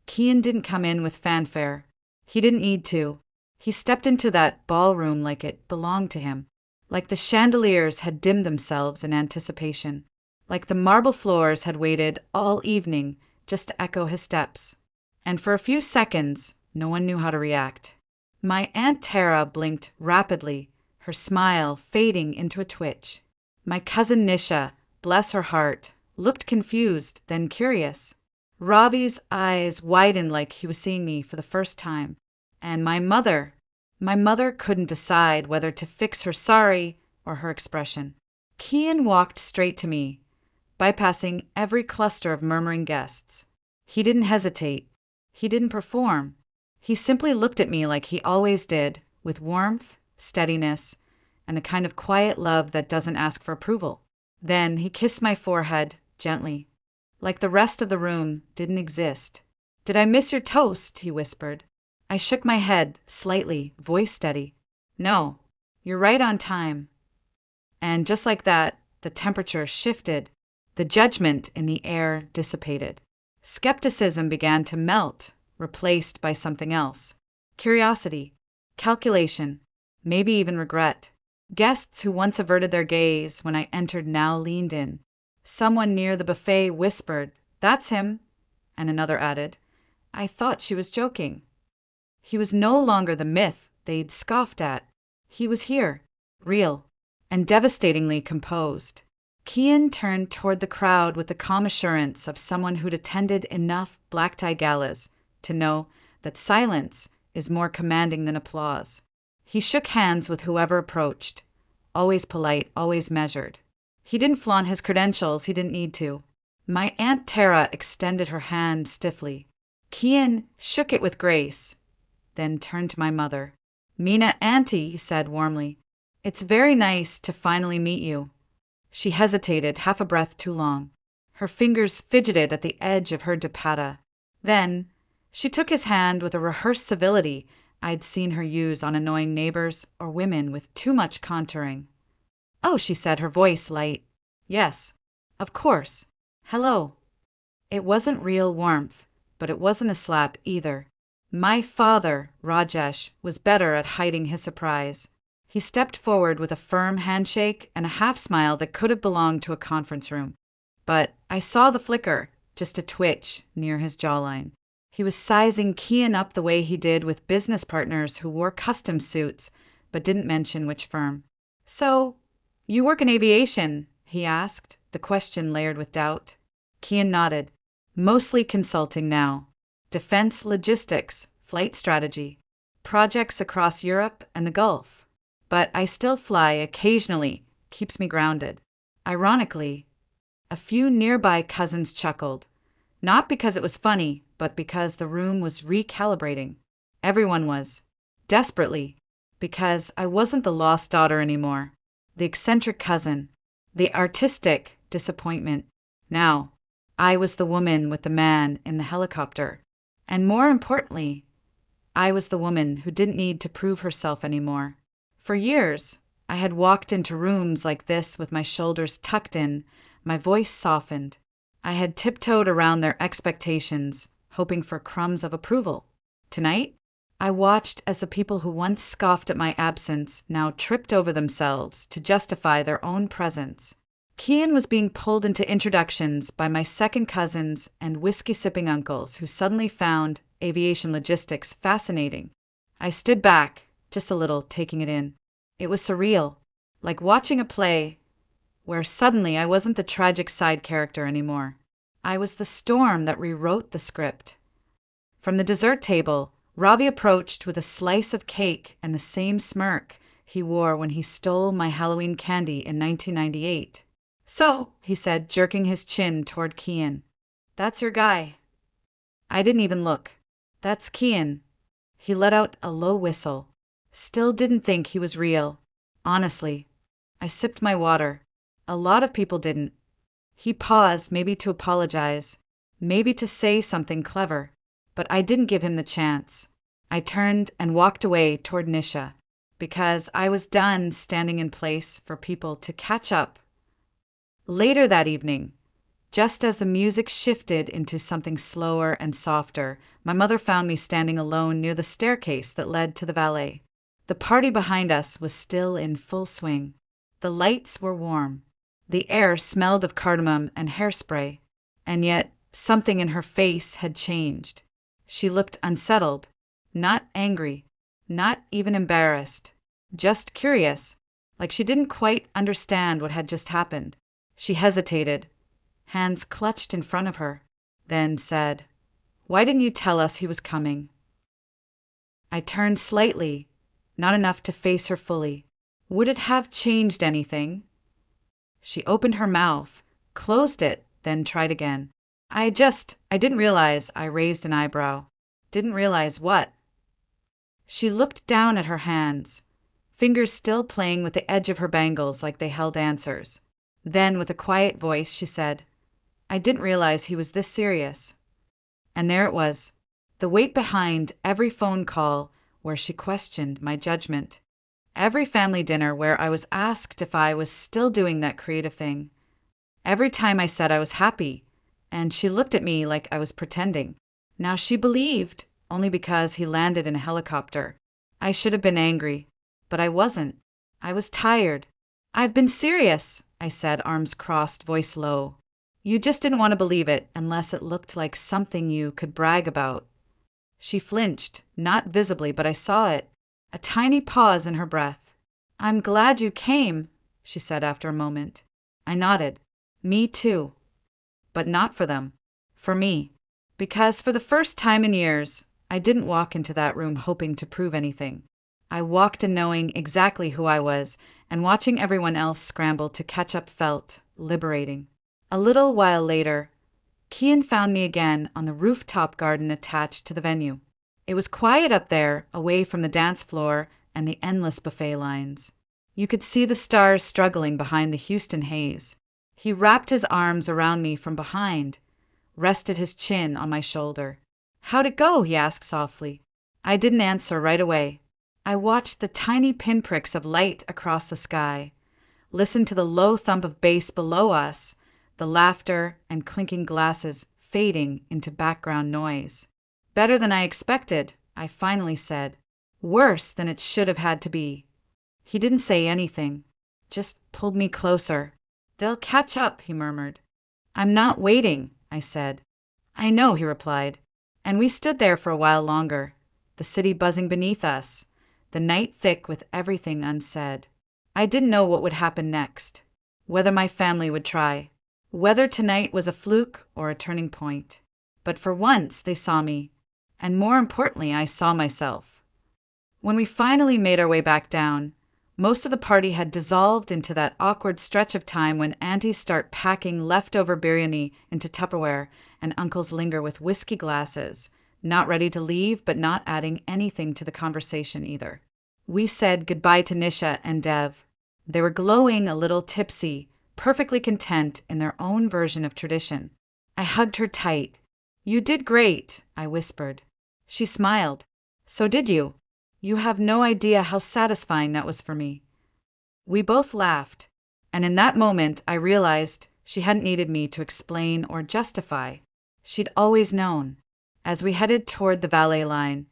Kian didn't come in with fanfare. He didn't need to. He stepped into that ballroom like it belonged to him, like the chandeliers had dimmed themselves in anticipation, like the marble floors had waited all evening just to echo his steps. And for a few seconds, no one knew how to react. My Aunt Tara blinked rapidly, her smile fading into a twitch. My cousin Nisha, bless her heart, looked confused, then curious. Ravi's eyes widened like he was seeing me for the first time. And my mother couldn't decide whether to fix her sorry or her expression. Kian walked straight to me, bypassing every cluster of murmuring guests. He didn't hesitate. He didn't perform. He simply looked at me like he always did, with warmth, steadiness, and the kind of quiet love that doesn't ask for approval. Then he kissed my forehead gently, like the rest of the room didn't exist. Did I miss your toast? He whispered. I shook my head, slightly, voice steady. No, you're right on time. And just like that, the temperature shifted. The judgment in the air dissipated. Skepticism began to melt, replaced by something else. Curiosity, calculation, maybe even regret. Guests who once averted their gaze when I entered now leaned in. Someone near the buffet whispered, "That's him," and another added, "I thought she was joking." He was no longer the myth they'd scoffed at. He was here, real, and devastatingly composed. Kian turned toward the crowd with the calm assurance of someone who'd attended enough black-tie galas to know that silence is more commanding than applause. He shook hands with whoever approached, always polite, always measured. He didn't flaunt his credentials, he didn't need to. My Aunt Tara extended her hand stiffly. Kian shook it with grace, then turned to my mother. "Mina Auntie," he said warmly, "it's very nice to finally meet you." She hesitated, half a breath too long. Her fingers fidgeted at the edge of her dupatta. Then she took his hand with a rehearsed civility I'd seen her use on annoying neighbors or women with too much contouring. "Oh," she said, her voice light. "Yes, of course. Hello." It wasn't real warmth, but it wasn't a slap either. My father, Rajesh, was better at hiding his surprise. He stepped forward with a firm handshake and a half-smile that could have belonged to a conference room. But I saw the flicker, just a twitch, near his jawline. He was sizing Kian up the way he did with business partners who wore custom suits, but didn't mention which firm. "So, you work in aviation?" he asked, the question layered with doubt. Kian nodded. "Mostly consulting now. Defense logistics, flight strategy, projects across Europe and the Gulf. But I still fly occasionally, keeps me grounded." Ironically, a few nearby cousins chuckled. Not because it was funny, but because the room was recalibrating. Everyone was. Desperately. Because I wasn't the lost daughter anymore. The eccentric cousin. The artistic disappointment. Now, I was the woman with the man in the helicopter. And more importantly, I was the woman who didn't need to prove herself anymore. For years, I had walked into rooms like this with my shoulders tucked in, my voice softened. I had tiptoed around their expectations, hoping for crumbs of approval. Tonight, I watched as the people who once scoffed at my absence now tripped over themselves to justify their own presence. Kian was being pulled into introductions by my second cousins and whiskey-sipping uncles who suddenly found aviation logistics fascinating. I stood back, just a little, taking it in. It was surreal, like watching a play where suddenly I wasn't the tragic side character anymore. I was the storm that rewrote the script. From the dessert table, Ravi approached with a slice of cake and the same smirk he wore when he stole my Halloween candy in 1998. "So," he said, jerking his chin toward Kian, "that's your guy." I didn't even look. "That's Kian." He let out a low whistle. Still didn't think he was real. Honestly. I sipped my water. A lot of people didn't. He paused, maybe to apologize, maybe to say something clever, but I didn't give him the chance. I turned and walked away toward Nisha, because I was done standing in place for people to catch up. Later that evening, just as the music shifted into something slower and softer, my mother found me standing alone near the staircase that led to the valet. The party behind us was still in full swing. The lights were warm. The air smelled of cardamom and hairspray, and yet something in her face had changed. She looked unsettled, not angry, not even embarrassed, just curious, like she didn't quite understand what had just happened. She hesitated, hands clutched in front of her, then said, "Why didn't you tell us he was coming?" I turned slightly, not enough to face her fully. Would it have changed anything? She opened her mouth, closed it, then tried again. I didn't realize." I raised an eyebrow. "Didn't realize what?" She looked down at her hands, fingers still playing with the edge of her bangles like they held answers. Then, with a quiet voice, she said, "I didn't realize he was this serious." And there it was, the weight behind every phone call where she questioned my judgment, every family dinner where I was asked if I was still doing that creative thing, every time I said I was happy, and she looked at me like I was pretending. Now she believed, only because he landed in a helicopter. I should have been angry, but I wasn't. I was tired. "I've been serious," I said, arms crossed, voice low. "You just didn't want to believe it unless it looked like something you could brag about." She flinched, not visibly, but I saw it, a tiny pause in her breath. "I'm glad you came," she said after a moment. I nodded. "Me too." But not for them. For me. Because for the first time in years, I didn't walk into that room hoping to prove anything. I walked in knowing exactly who I was, and watching everyone else scramble to catch up felt liberating. A little while later, Kian found me again on the rooftop garden attached to the venue. It was quiet up there, away from the dance floor and the endless buffet lines. You could see the stars struggling behind the Houston haze. He wrapped his arms around me from behind, rested his chin on my shoulder. "How'd it go?" he asked softly. I didn't answer right away. I watched the tiny pinpricks of light across the sky, listened to the low thump of bass below us, the laughter and clinking glasses fading into background noise. "Better than I expected," I finally said. "Worse than it should have had to be." He didn't say anything, just pulled me closer. "They'll catch up," he murmured. "I'm not waiting," I said. "I know," he replied. And we stood there for a while longer, the city buzzing beneath us, the night thick with everything unsaid. I didn't know what would happen next, whether my family would try, whether tonight was a fluke or a turning point. But for once they saw me, and more importantly, I saw myself. When we finally made our way back down, most of the party had dissolved into that awkward stretch of time when aunties start packing leftover biryani into Tupperware and uncles linger with whiskey glasses, not ready to leave but not adding anything to the conversation either. We said goodbye to Nisha and Dev. They were glowing a little tipsy, perfectly content in their own version of tradition. I hugged her tight. "You did great," I whispered. She smiled. "So did you. You have no idea how satisfying that was for me." We both laughed, and in that moment I realized she hadn't needed me to explain or justify. She'd always known. As we headed toward the valet line,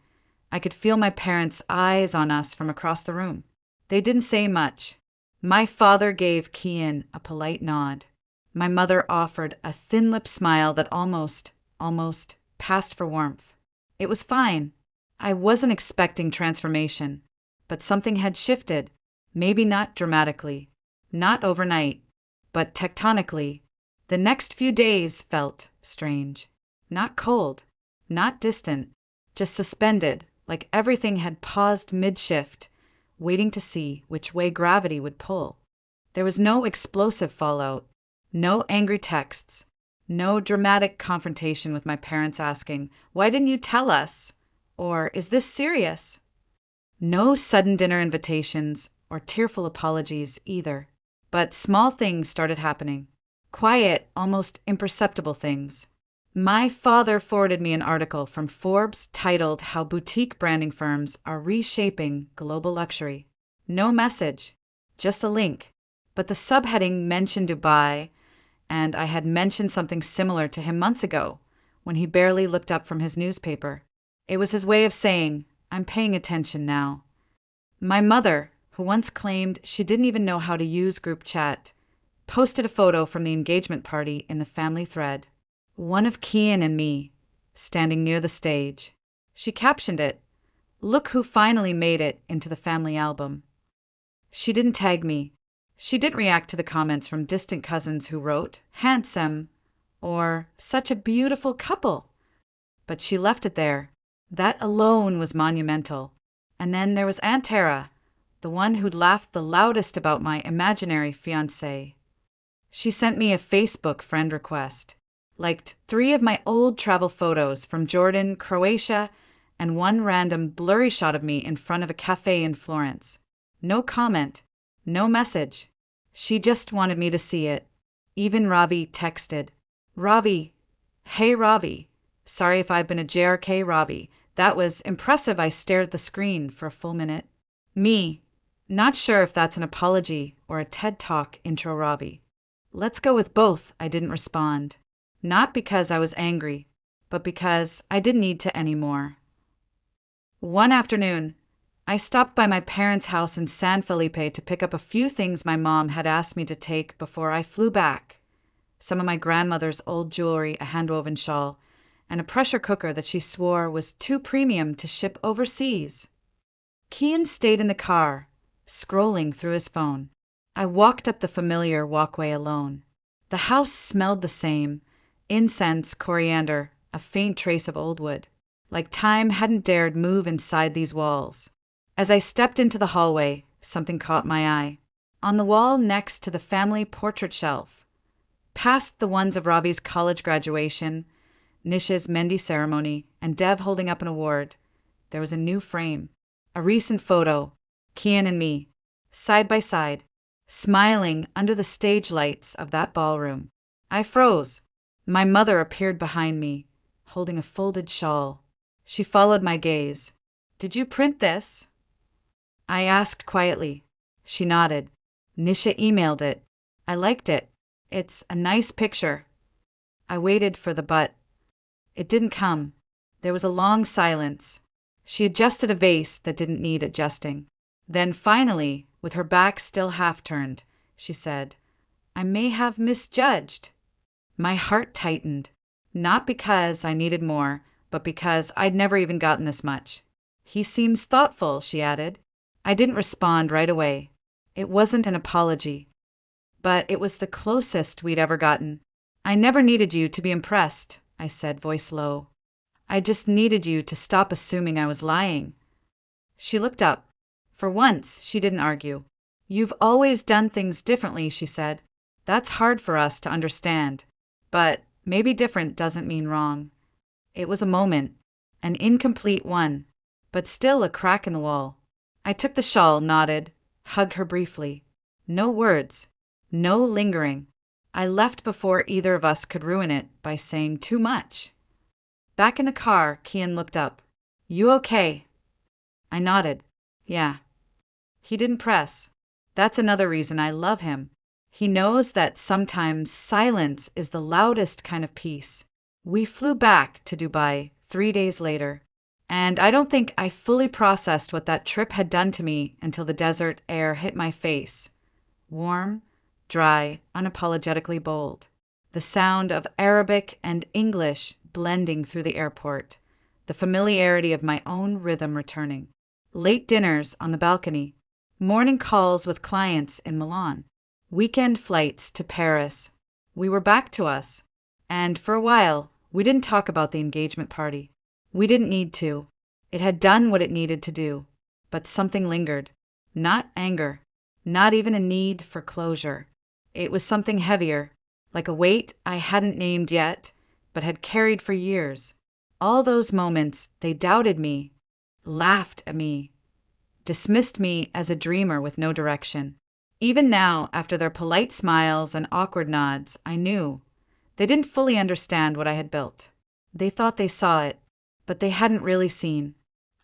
I could feel my parents' eyes on us from across the room. They didn't say much. My father gave Kian a polite nod. My mother offered a thin-lipped smile that almost passed for warmth. It was fine. I wasn't expecting transformation, but something had shifted, maybe not dramatically, not overnight, but tectonically. The next few days felt strange. Not cold, not distant, just suspended, like everything had paused mid-shift, waiting to see which way gravity would pull. There was no explosive fallout, no angry texts, no dramatic confrontation with my parents asking, "Why didn't you tell us?" or "Is this serious?" No sudden dinner invitations or tearful apologies either. But small things started happening. Quiet, almost imperceptible things. My father forwarded me an article from Forbes titled "How Boutique Branding Firms Are Reshaping Global Luxury." No message, just a link. But the subheading mentioned Dubai, and I had mentioned something similar to him months ago, when he barely looked up from his newspaper. It was his way of saying, "I'm paying attention now." My mother, who once claimed she didn't even know how to use group chat, posted a photo from the engagement party in the family thread. One of Kian and me, standing near the stage. She captioned it, "Look who finally made it into the family album." She didn't tag me. She didn't react to the comments from distant cousins who wrote, "Handsome," or "Such a beautiful couple." But she left it there. That alone was monumental. And then there was Aunt Tara, the one who'd laughed the loudest about my imaginary fiancé. She sent me a Facebook friend request, liked 3 of my old travel photos from Jordan, Croatia, and one random blurry shot of me in front of a cafe in Florence. No comment, no message. She just wanted me to see it. Even Ravi texted. "Ravi, hey Ravi, Sorry if I've been a JRK, Robbie. That was impressive. I stared at the screen for a full minute. Me, not sure if that's an apology or a TED Talk intro, Robbie. Let's go with both, I didn't respond. Not because I was angry, but because I didn't need to anymore. One afternoon, I stopped by my parents' house in San Felipe to pick up a few things my mom had asked me to take before I flew back. Some of my grandmother's old jewelry, a hand-woven shawl, and a pressure cooker that she swore was too premium to ship overseas. Kian stayed in the car, scrolling through his phone. I walked up the familiar walkway alone. The house smelled the same: incense, coriander, a faint trace of old wood. Like time hadn't dared move inside these walls. As I stepped into the hallway, something caught my eye. On the wall next to the family portrait shelf, past the ones of Robbie's college graduation, Nish's Mendi ceremony, and Dev holding up an award, there was a new frame. A recent photo, Kian and me, side by side, smiling under the stage lights of that ballroom. I froze. My mother appeared behind me, holding a folded shawl. She followed my gaze. Did you print this? I asked quietly. She nodded. Nisha emailed it. I liked it. It's a nice picture. I waited for the but. It didn't come. There was a long silence. She adjusted a vase that didn't need adjusting. Then finally, with her back still half turned, she said, I may have misjudged. My heart tightened, not because I needed more, but because I'd never even gotten this much. He seems thoughtful, she added. I didn't respond right away. It wasn't an apology, but it was the closest we'd ever gotten. I never needed you to be impressed, I said, voice low. I just needed you to stop assuming I was lying. She looked up. For once, she didn't argue. You've always done things differently, she said. That's hard for us to understand. But maybe different doesn't mean wrong. It was a moment, an incomplete one, but still a crack in the wall. I took the shawl, nodded, hugged her briefly. No words, no lingering. I left before either of us could ruin it by saying too much. Back in the car, Kian looked up. You okay? I nodded. Yeah. He didn't press. That's another reason I love him. He knows that sometimes silence is the loudest kind of peace. We flew back to Dubai 3 days later, and I don't think I fully processed what that trip had done to me until the desert air hit my face. Warm, dry, unapologetically bold. The sound of Arabic and English blending through the airport. The familiarity of my own rhythm returning. Late dinners on the balcony. Morning calls with clients in Milan. Weekend flights to Paris. We were back to us. And for a while, we didn't talk about the engagement party. We didn't need to. It had done what it needed to do. But something lingered. Not anger. Not even a need for closure. It was something heavier, like a weight I hadn't named yet, but had carried for years. All those moments, they doubted me, laughed at me, dismissed me as a dreamer with no direction. Even now, after their polite smiles and awkward nods, I knew. They didn't fully understand what I had built. They thought they saw it, but they hadn't really seen.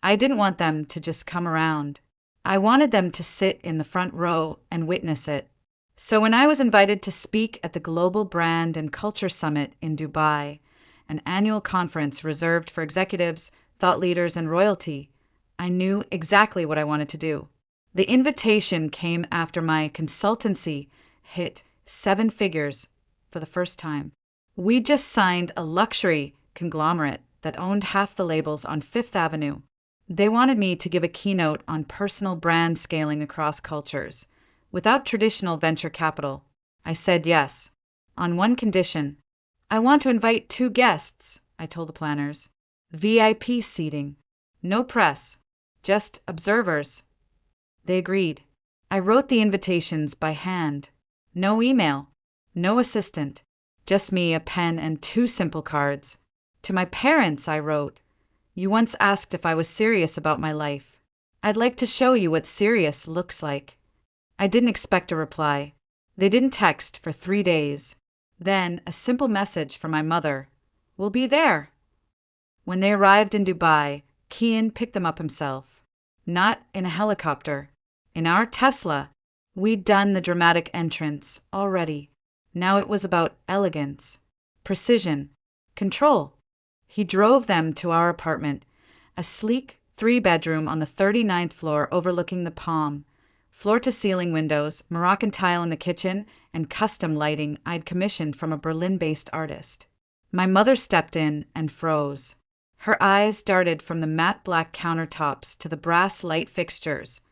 I didn't want them to just come around. I wanted them to sit in the front row and witness it. So when I was invited to speak at the Global Brand and Culture Summit in Dubai, an annual conference reserved for executives, thought leaders, and royalty, I knew exactly what I wanted to do. The invitation came after my consultancy hit 7 figures for the first time. We just signed a luxury conglomerate that owned half the labels on Fifth Avenue. They wanted me to give a keynote on personal brand scaling across cultures, without traditional venture capital. I said yes, on one condition. I want to invite 2 guests, I told the planners. VIP seating. No press, just observers. They agreed. I wrote the invitations by hand. No email, no assistant, just me, a pen, and 2 simple cards. To my parents, I wrote, You once asked if I was serious about my life. I'd like to show you what serious looks like. I didn't expect a reply. They didn't text for 3 days. Then a simple message from my mother. We'll be there. When they arrived in Dubai, Kian picked them up himself. Not in a helicopter. In our Tesla. We'd done the dramatic entrance already. Now it was about elegance, precision, control. He drove them to our apartment, a sleek 3-bedroom on the 39th floor overlooking the Palm, floor-to-ceiling windows, Moroccan tile in the kitchen, and custom lighting I'd commissioned from a Berlin-based artist. My mother stepped in and froze. Her eyes darted from the matte black countertops to the brass light fixtures,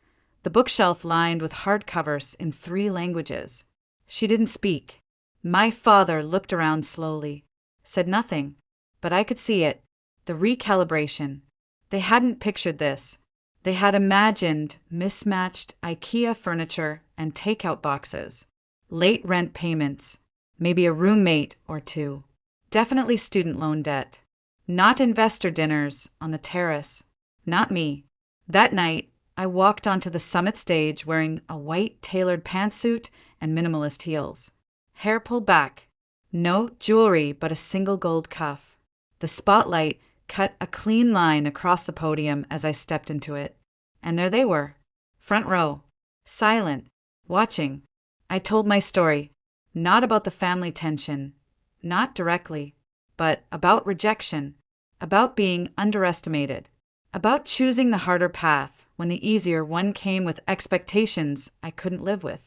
the bookshelf lined with hardcovers in 3 languages. She didn't speak. My father looked around slowly, said nothing, but I could see it, the recalibration. They hadn't pictured this. They had imagined mismatched IKEA furniture and takeout boxes, late rent payments, maybe a roommate or 2. Definitely student loan debt. Not investor dinners on the terrace. Not me. That night, I walked onto the summit stage wearing a white tailored pantsuit and minimalist heels. Hair pulled back. No jewelry but a single gold cuff. The spotlight cut a clean line across the podium as I stepped into it. And there they were, front row, silent, watching. I told my story, not about the family tension, not directly, but about rejection, about being underestimated, about choosing the harder path when the easier one came with expectations I couldn't live with.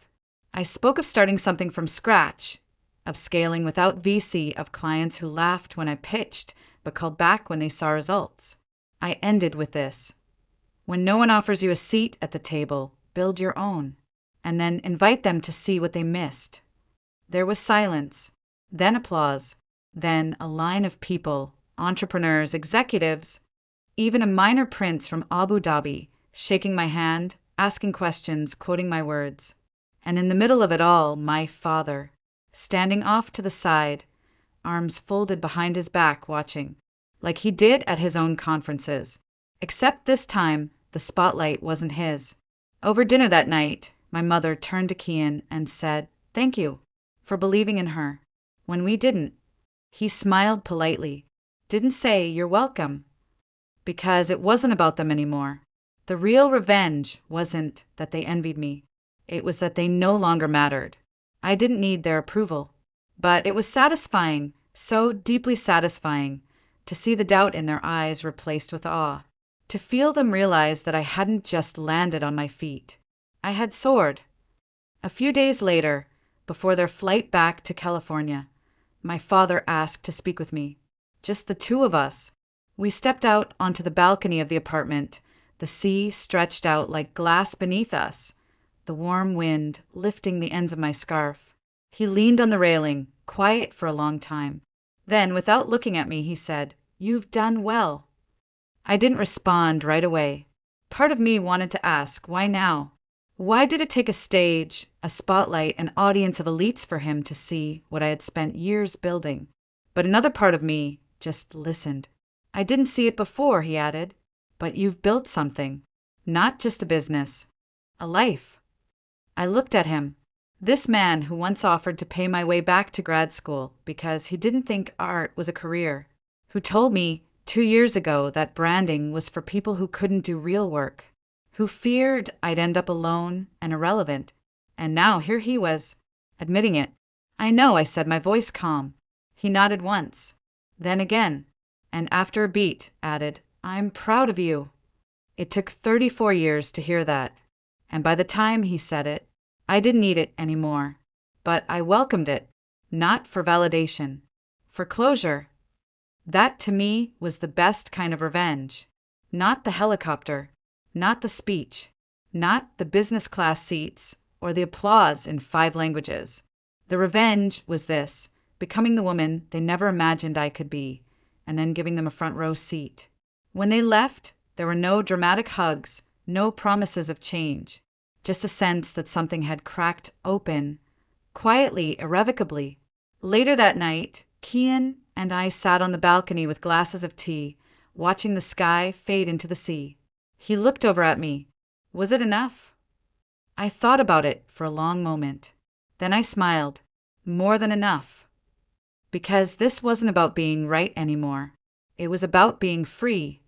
I spoke of starting something from scratch, of scaling without VC, of clients who laughed when I pitched but called back when they saw results. I ended with this. When no one offers you a seat at the table, build your own, and then invite them to see what they missed. There was silence, then applause, then a line of people, entrepreneurs, executives, even a minor prince from Abu Dhabi, shaking my hand, asking questions, quoting my words. And in the middle of it all, my father, standing off to the side, arms folded behind his back, watching, like he did at his own conferences. Except this time, the spotlight wasn't his. Over dinner that night, my mother turned to Kian and said, "Thank you for believing in her when we didn't." He smiled politely, didn't say, "You're welcome," because it wasn't about them anymore. The real revenge wasn't that they envied me. It was that they no longer mattered. I didn't need their approval. But it was satisfying, so deeply satisfying, to see the doubt in their eyes replaced with awe, to feel them realize that I hadn't just landed on my feet. I had soared. A few days later, before their flight back to California, my father asked to speak with me. Just the 2 of us. We stepped out onto the balcony of the apartment, the sea stretched out like glass beneath us, the warm wind lifting the ends of my scarf. He leaned on the railing, quiet for a long time. Then, without looking at me, he said, "You've done well." I didn't respond right away. Part of me wanted to ask, why now? Why did it take a stage, a spotlight, an audience of elites for him to see what I had spent years building? But another part of me just listened. "I didn't see it before," he added, "but you've built something. Not just a business. A life." I looked at him. This man who once offered to pay my way back to grad school because he didn't think art was a career, who told me 2 years ago that branding was for people who couldn't do real work, who feared I'd end up alone and irrelevant, and now here he was, admitting it. "I know," I said, my voice calm. He nodded once, then again, and after a beat added, "I'm proud of you." It took 34 years to hear that, and by the time he said it, I didn't need it anymore, but I welcomed it, not for validation, for closure. That to me was the best kind of revenge. Not the helicopter, not the speech, not the business class seats or the applause in 5 languages. The revenge was this, becoming the woman they never imagined I could be, and then giving them a front row seat. When they left, there were no dramatic hugs, no promises of change. Just a sense that something had cracked open, quietly, irrevocably. Later that night, Kian and I sat on the balcony with glasses of tea, watching the sky fade into the sea. He looked over at me. Was it enough? I thought about it for a long moment. Then I smiled. More than enough. Because this wasn't about being right anymore. It was about being free.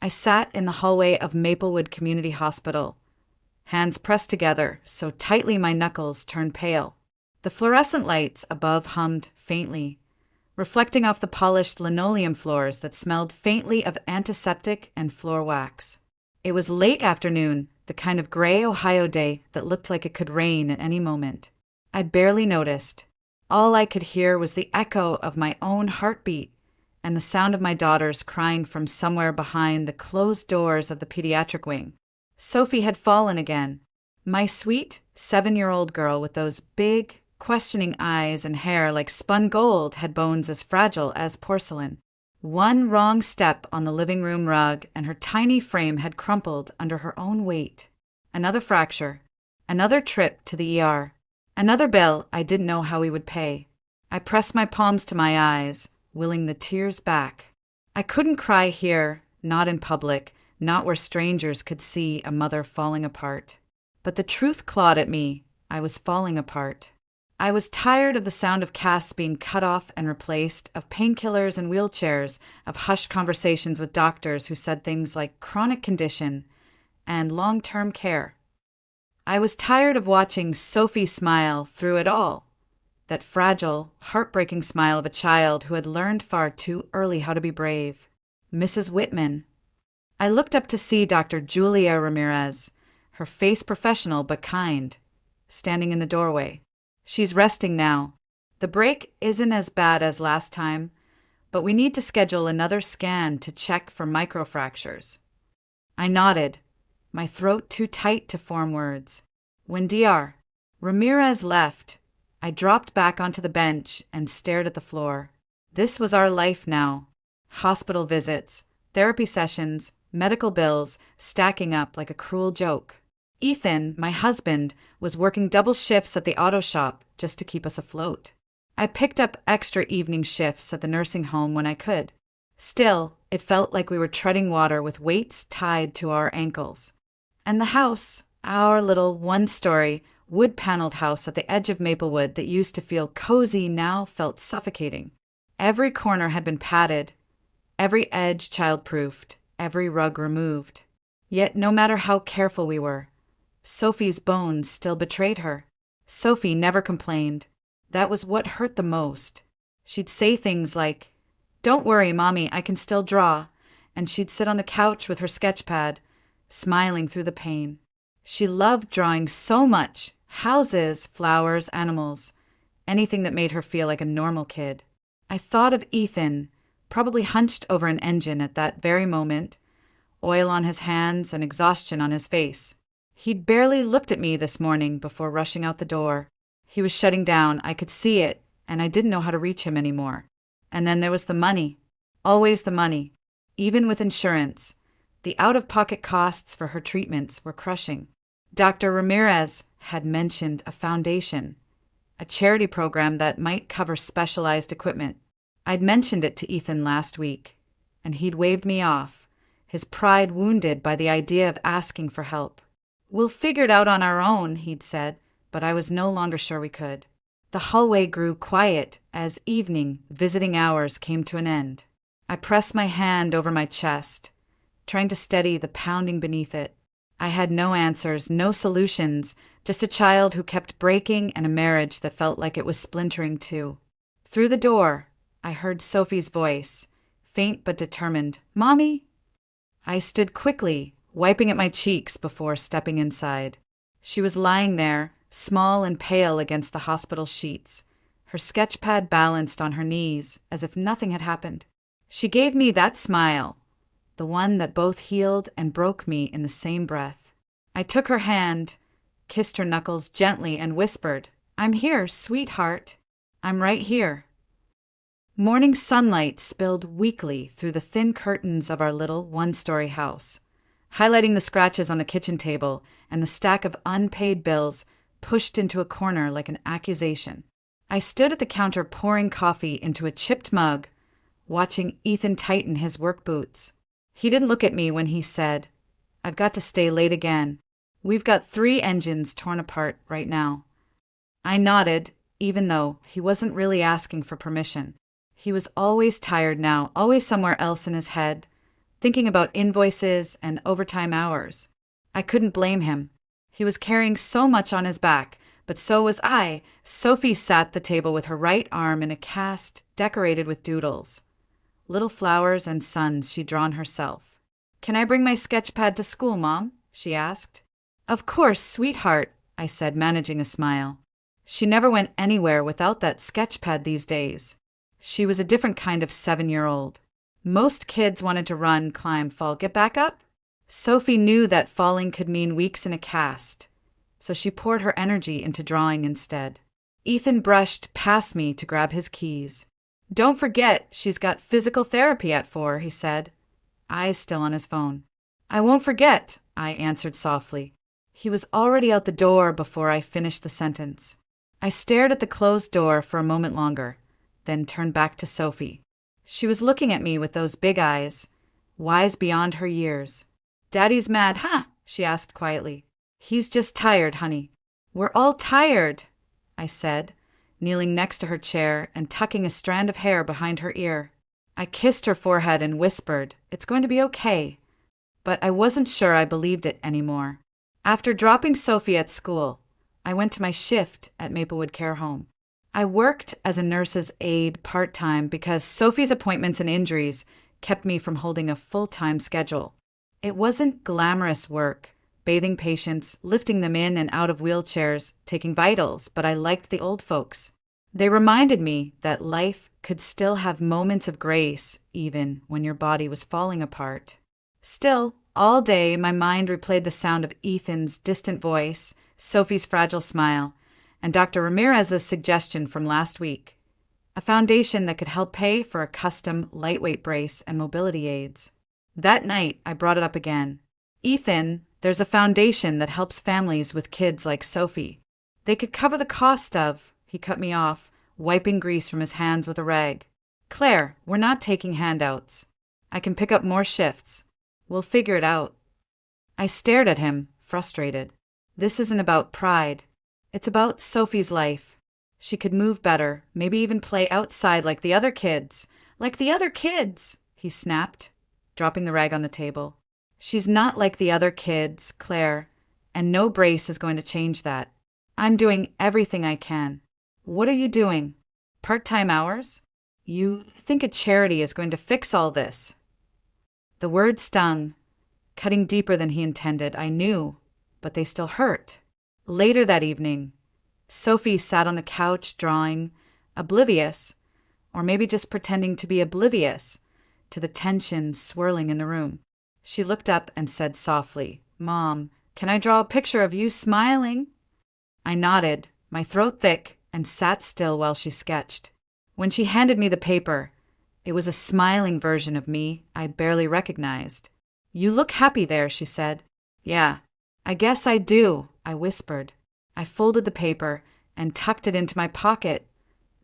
I sat in the hallway of Maplewood Community Hospital, hands pressed together so tightly my knuckles turned pale. The fluorescent lights above hummed faintly, reflecting off the polished linoleum floors that smelled faintly of antiseptic and floor wax. It was late afternoon, the kind of gray Ohio day that looked like it could rain at any moment. I barely noticed. All I could hear was the echo of my own heartbeat and the sound of my daughters crying from somewhere behind the closed doors of the pediatric wing. Sophie had fallen again. My sweet 7-year-old girl with those big, questioning eyes and hair like spun gold had bones as fragile as porcelain. One wrong step on the living room rug and her tiny frame had crumpled under her own weight. Another fracture. Another trip to the ER. Another bill I didn't know how we would pay. I pressed my palms to my eyes, willing the tears back. I couldn't cry here, not in public, not where strangers could see a mother falling apart. But the truth clawed at me. I was falling apart. I was tired of the sound of casts being cut off and replaced, of painkillers and wheelchairs, of hushed conversations with doctors who said things like chronic condition and long-term care. I was tired of watching Sophie smile through it all, that fragile, heartbreaking smile of a child who had learned far too early how to be brave. Mrs. Whitman. I looked up to see Dr. Julia Ramirez, her face professional but kind, standing in the doorway. She's resting now. The break isn't as bad as last time, but we need to schedule another scan to check for microfractures. I nodded, my throat too tight to form words. When Dr. Ramirez left, I dropped back onto the bench and stared at the floor. This was our life now. Hospital visits, therapy sessions, medical bills stacking up like a cruel joke. Ethan, my husband, was working double shifts at the auto shop just to keep us afloat. I picked up extra evening shifts at the nursing home when I could. Still, it felt like we were treading water with weights tied to our ankles. And the house, our little one-story, wood-paneled house at the edge of Maplewood that used to feel cozy now felt suffocating. Every corner had been padded, every edge child-proofed, every rug removed. Yet no matter how careful we were, Sophie's bones still betrayed her. Sophie never complained. That was what hurt the most. She'd say things like, "Don't worry, Mommy, I can still draw," and she'd sit on the couch with her sketch pad, smiling through the pain. She loved drawing so much, houses, flowers, animals, anything that made her feel like a normal kid. I thought of Ethan, probably hunched over an engine at that very moment, oil on his hands and exhaustion on his face. He'd barely looked at me this morning before rushing out the door. He was shutting down, I could see it, and I didn't know how to reach him anymore. And then there was the money. Always the money. Even with insurance, the out-of-pocket costs for her treatments were crushing. Dr. Ramirez had mentioned a foundation, a charity program that might cover specialized equipment. I'd mentioned it to Ethan last week, and he'd waved me off, his pride wounded by the idea of asking for help. "We'll figure it out on our own," he'd said, but I was no longer sure we could. The hallway grew quiet as evening visiting hours came to an end. I pressed my hand over my chest, trying to steady the pounding beneath it. I had no answers, no solutions, just a child who kept breaking and a marriage that felt like it was splintering too. Through the door, I heard Sophie's voice, faint but determined. "Mommy?" I stood quickly, wiping at my cheeks before stepping inside. She was lying there, small and pale against the hospital sheets, her sketchpad balanced on her knees as if nothing had happened. She gave me that smile, the one that both healed and broke me in the same breath. I took her hand, kissed her knuckles gently, and whispered, "I'm here, sweetheart. I'm right here." Morning sunlight spilled weakly through the thin curtains of our little one-story house, highlighting the scratches on the kitchen table and the stack of unpaid bills pushed into a corner like an accusation. I stood at the counter pouring coffee into a chipped mug, watching Ethan tighten his work boots. He didn't look at me when he said, "I've got to stay late again. We've got 3 engines torn apart right now." I nodded, even though he wasn't really asking for permission. He was always tired now, always somewhere else in his head, thinking about invoices and overtime hours. I couldn't blame him. He was carrying so much on his back, but so was I. Sophie sat at the table with her right arm in a cast decorated with doodles. Little flowers and suns she'd drawn herself. "Can I bring my sketch pad to school, Mom?" she asked. "Of course, sweetheart," I said, managing a smile. She never went anywhere without that sketch pad these days. She was a different kind of 7-year-old. Most kids wanted to run, climb, fall, get back up. Sophie knew that falling could mean weeks in a cast, so she poured her energy into drawing instead. Ethan brushed past me to grab his keys. "Don't forget, she's got physical therapy at 4, he said, eyes still on his phone. "I won't forget," I answered softly. He was already out the door before I finished the sentence. I stared at the closed door for a moment longer, then turned back to Sophie. She was looking at me with those big eyes, wise beyond her years. "Daddy's mad, huh?" she asked quietly. "He's just tired, honey." "We're all tired," I said, kneeling next to her chair and tucking a strand of hair behind her ear. I kissed her forehead and whispered, "It's going to be okay." But I wasn't sure I believed it anymore. After dropping Sophie at school, I went to my shift at Maplewood Care Home. I worked as a nurse's aide part-time because Sophie's appointments and injuries kept me from holding a full-time schedule. It wasn't glamorous work, bathing patients, lifting them in and out of wheelchairs, taking vitals, but I liked the old folks. They reminded me that life could still have moments of grace, even when your body was falling apart. Still, all day my mind replayed the sound of Ethan's distant voice, Sophie's fragile smile, and Dr. Ramirez's suggestion from last week, a foundation that could help pay for a custom lightweight brace and mobility aids. That night, I brought it up again. "Ethan, there's a foundation that helps families with kids like Sophie. They could cover the cost of," he cut me off, wiping grease from his hands with a rag. "Claire, we're not taking handouts. I can pick up more shifts. We'll figure it out." I stared at him, frustrated. This isn't about pride. It's about Sophie's life. She could move better, maybe even play outside like the other kids. "Like the other kids," he snapped, dropping the rag on the table. "She's not like the other kids, Claire, and no brace is going to change that. I'm doing everything I can." "What are you doing? Part-time hours? You think a charity is going to fix all this?" The word stung, cutting deeper than he intended, I knew, but they still hurt. Later that evening, Sophie sat on the couch drawing, oblivious, or maybe just pretending to be oblivious, to the tension swirling in the room. She looked up and said softly, "Mom, can I draw a picture of you smiling?" I nodded, my throat thick, and sat still while she sketched. When she handed me the paper, it was a smiling version of me I barely recognized. "You look happy there," she said. "Yeah, I guess I do," I whispered. I folded the paper and tucked it into my pocket,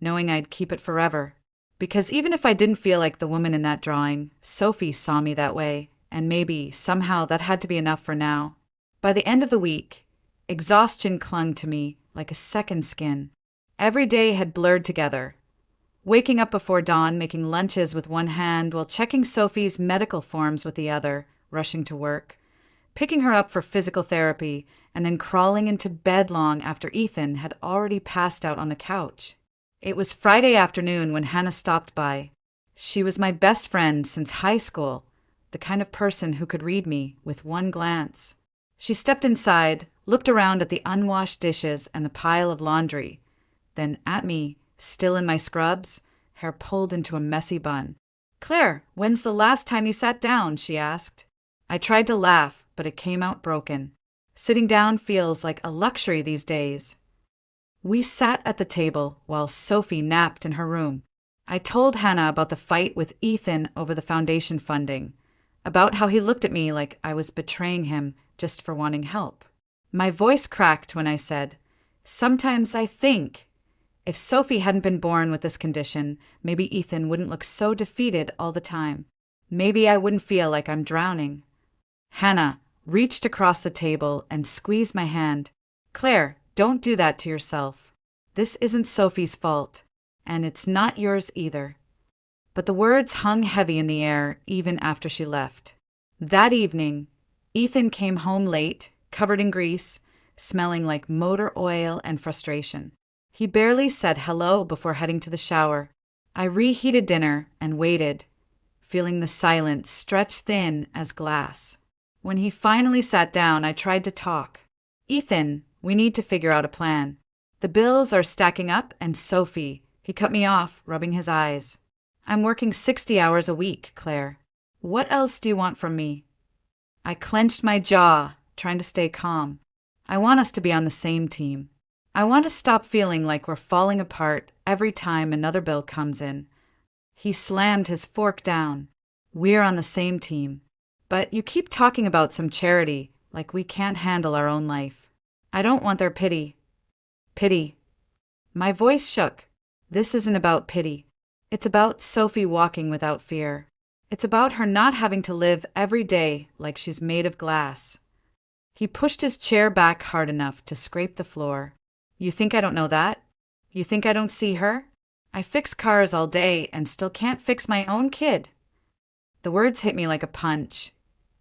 knowing I'd keep it forever. Because even if I didn't feel like the woman in that drawing, Sophie saw me that way, and maybe, somehow, that had to be enough for now. By the end of the week, exhaustion clung to me like a second skin. Every day had blurred together. Waking up before dawn, making lunches with one hand while checking Sophie's medical forms with the other, rushing to work, picking her up for physical therapy, and then crawling into bed long after Ethan had already passed out on the couch. It was Friday afternoon when Hannah stopped by. She was my best friend since high school, the kind of person who could read me with one glance. She stepped inside, looked around at the unwashed dishes and the pile of laundry, then at me, still in my scrubs, hair pulled into a messy bun. "Claire, when's the last time you sat down?" she asked. I tried to laugh, but it came out broken. Sitting down feels like a luxury these days. We sat at the table while Sophie napped in her room. I told Hannah about the fight with Ethan over the foundation funding, about how he looked at me like I was betraying him just for wanting help. My voice cracked when I said, "Sometimes I think if Sophie hadn't been born with this condition, maybe Ethan wouldn't look so defeated all the time. Maybe I wouldn't feel like I'm drowning." Hannah reached across the table and squeezed my hand. "Claire, don't do that to yourself. This isn't Sophie's fault, and it's not yours either. but the words hung heavy in the air even after she left. That evening, Ethan came home late, covered in grease, smelling like motor oil and frustration. He barely said hello before heading to the shower. I reheated dinner and waited, feeling the silence stretch thin as glass. When he finally sat down, I tried to talk. "Ethan, we need to figure out a plan. The bills are stacking up, and Sophie," he cut me off, rubbing his eyes. "I'm working 60 hours a week, Claire. What else do you want from me?" I clenched my jaw, trying to stay calm. "I want us to be on the same team. I want to stop feeling like we're falling apart every time another bill comes in." He slammed his fork down. "We're on the same team. But you keep talking about some charity, like we can't handle our own life. I don't want their pity." "Pity." My voice shook. "This isn't about pity. It's about Sophie walking without fear. It's about her not having to live every day like she's made of glass." He pushed his chair back hard enough to scrape the floor. "You think I don't know that? You think I don't see her? I fix cars all day and still can't fix my own kid." The words hit me like a punch.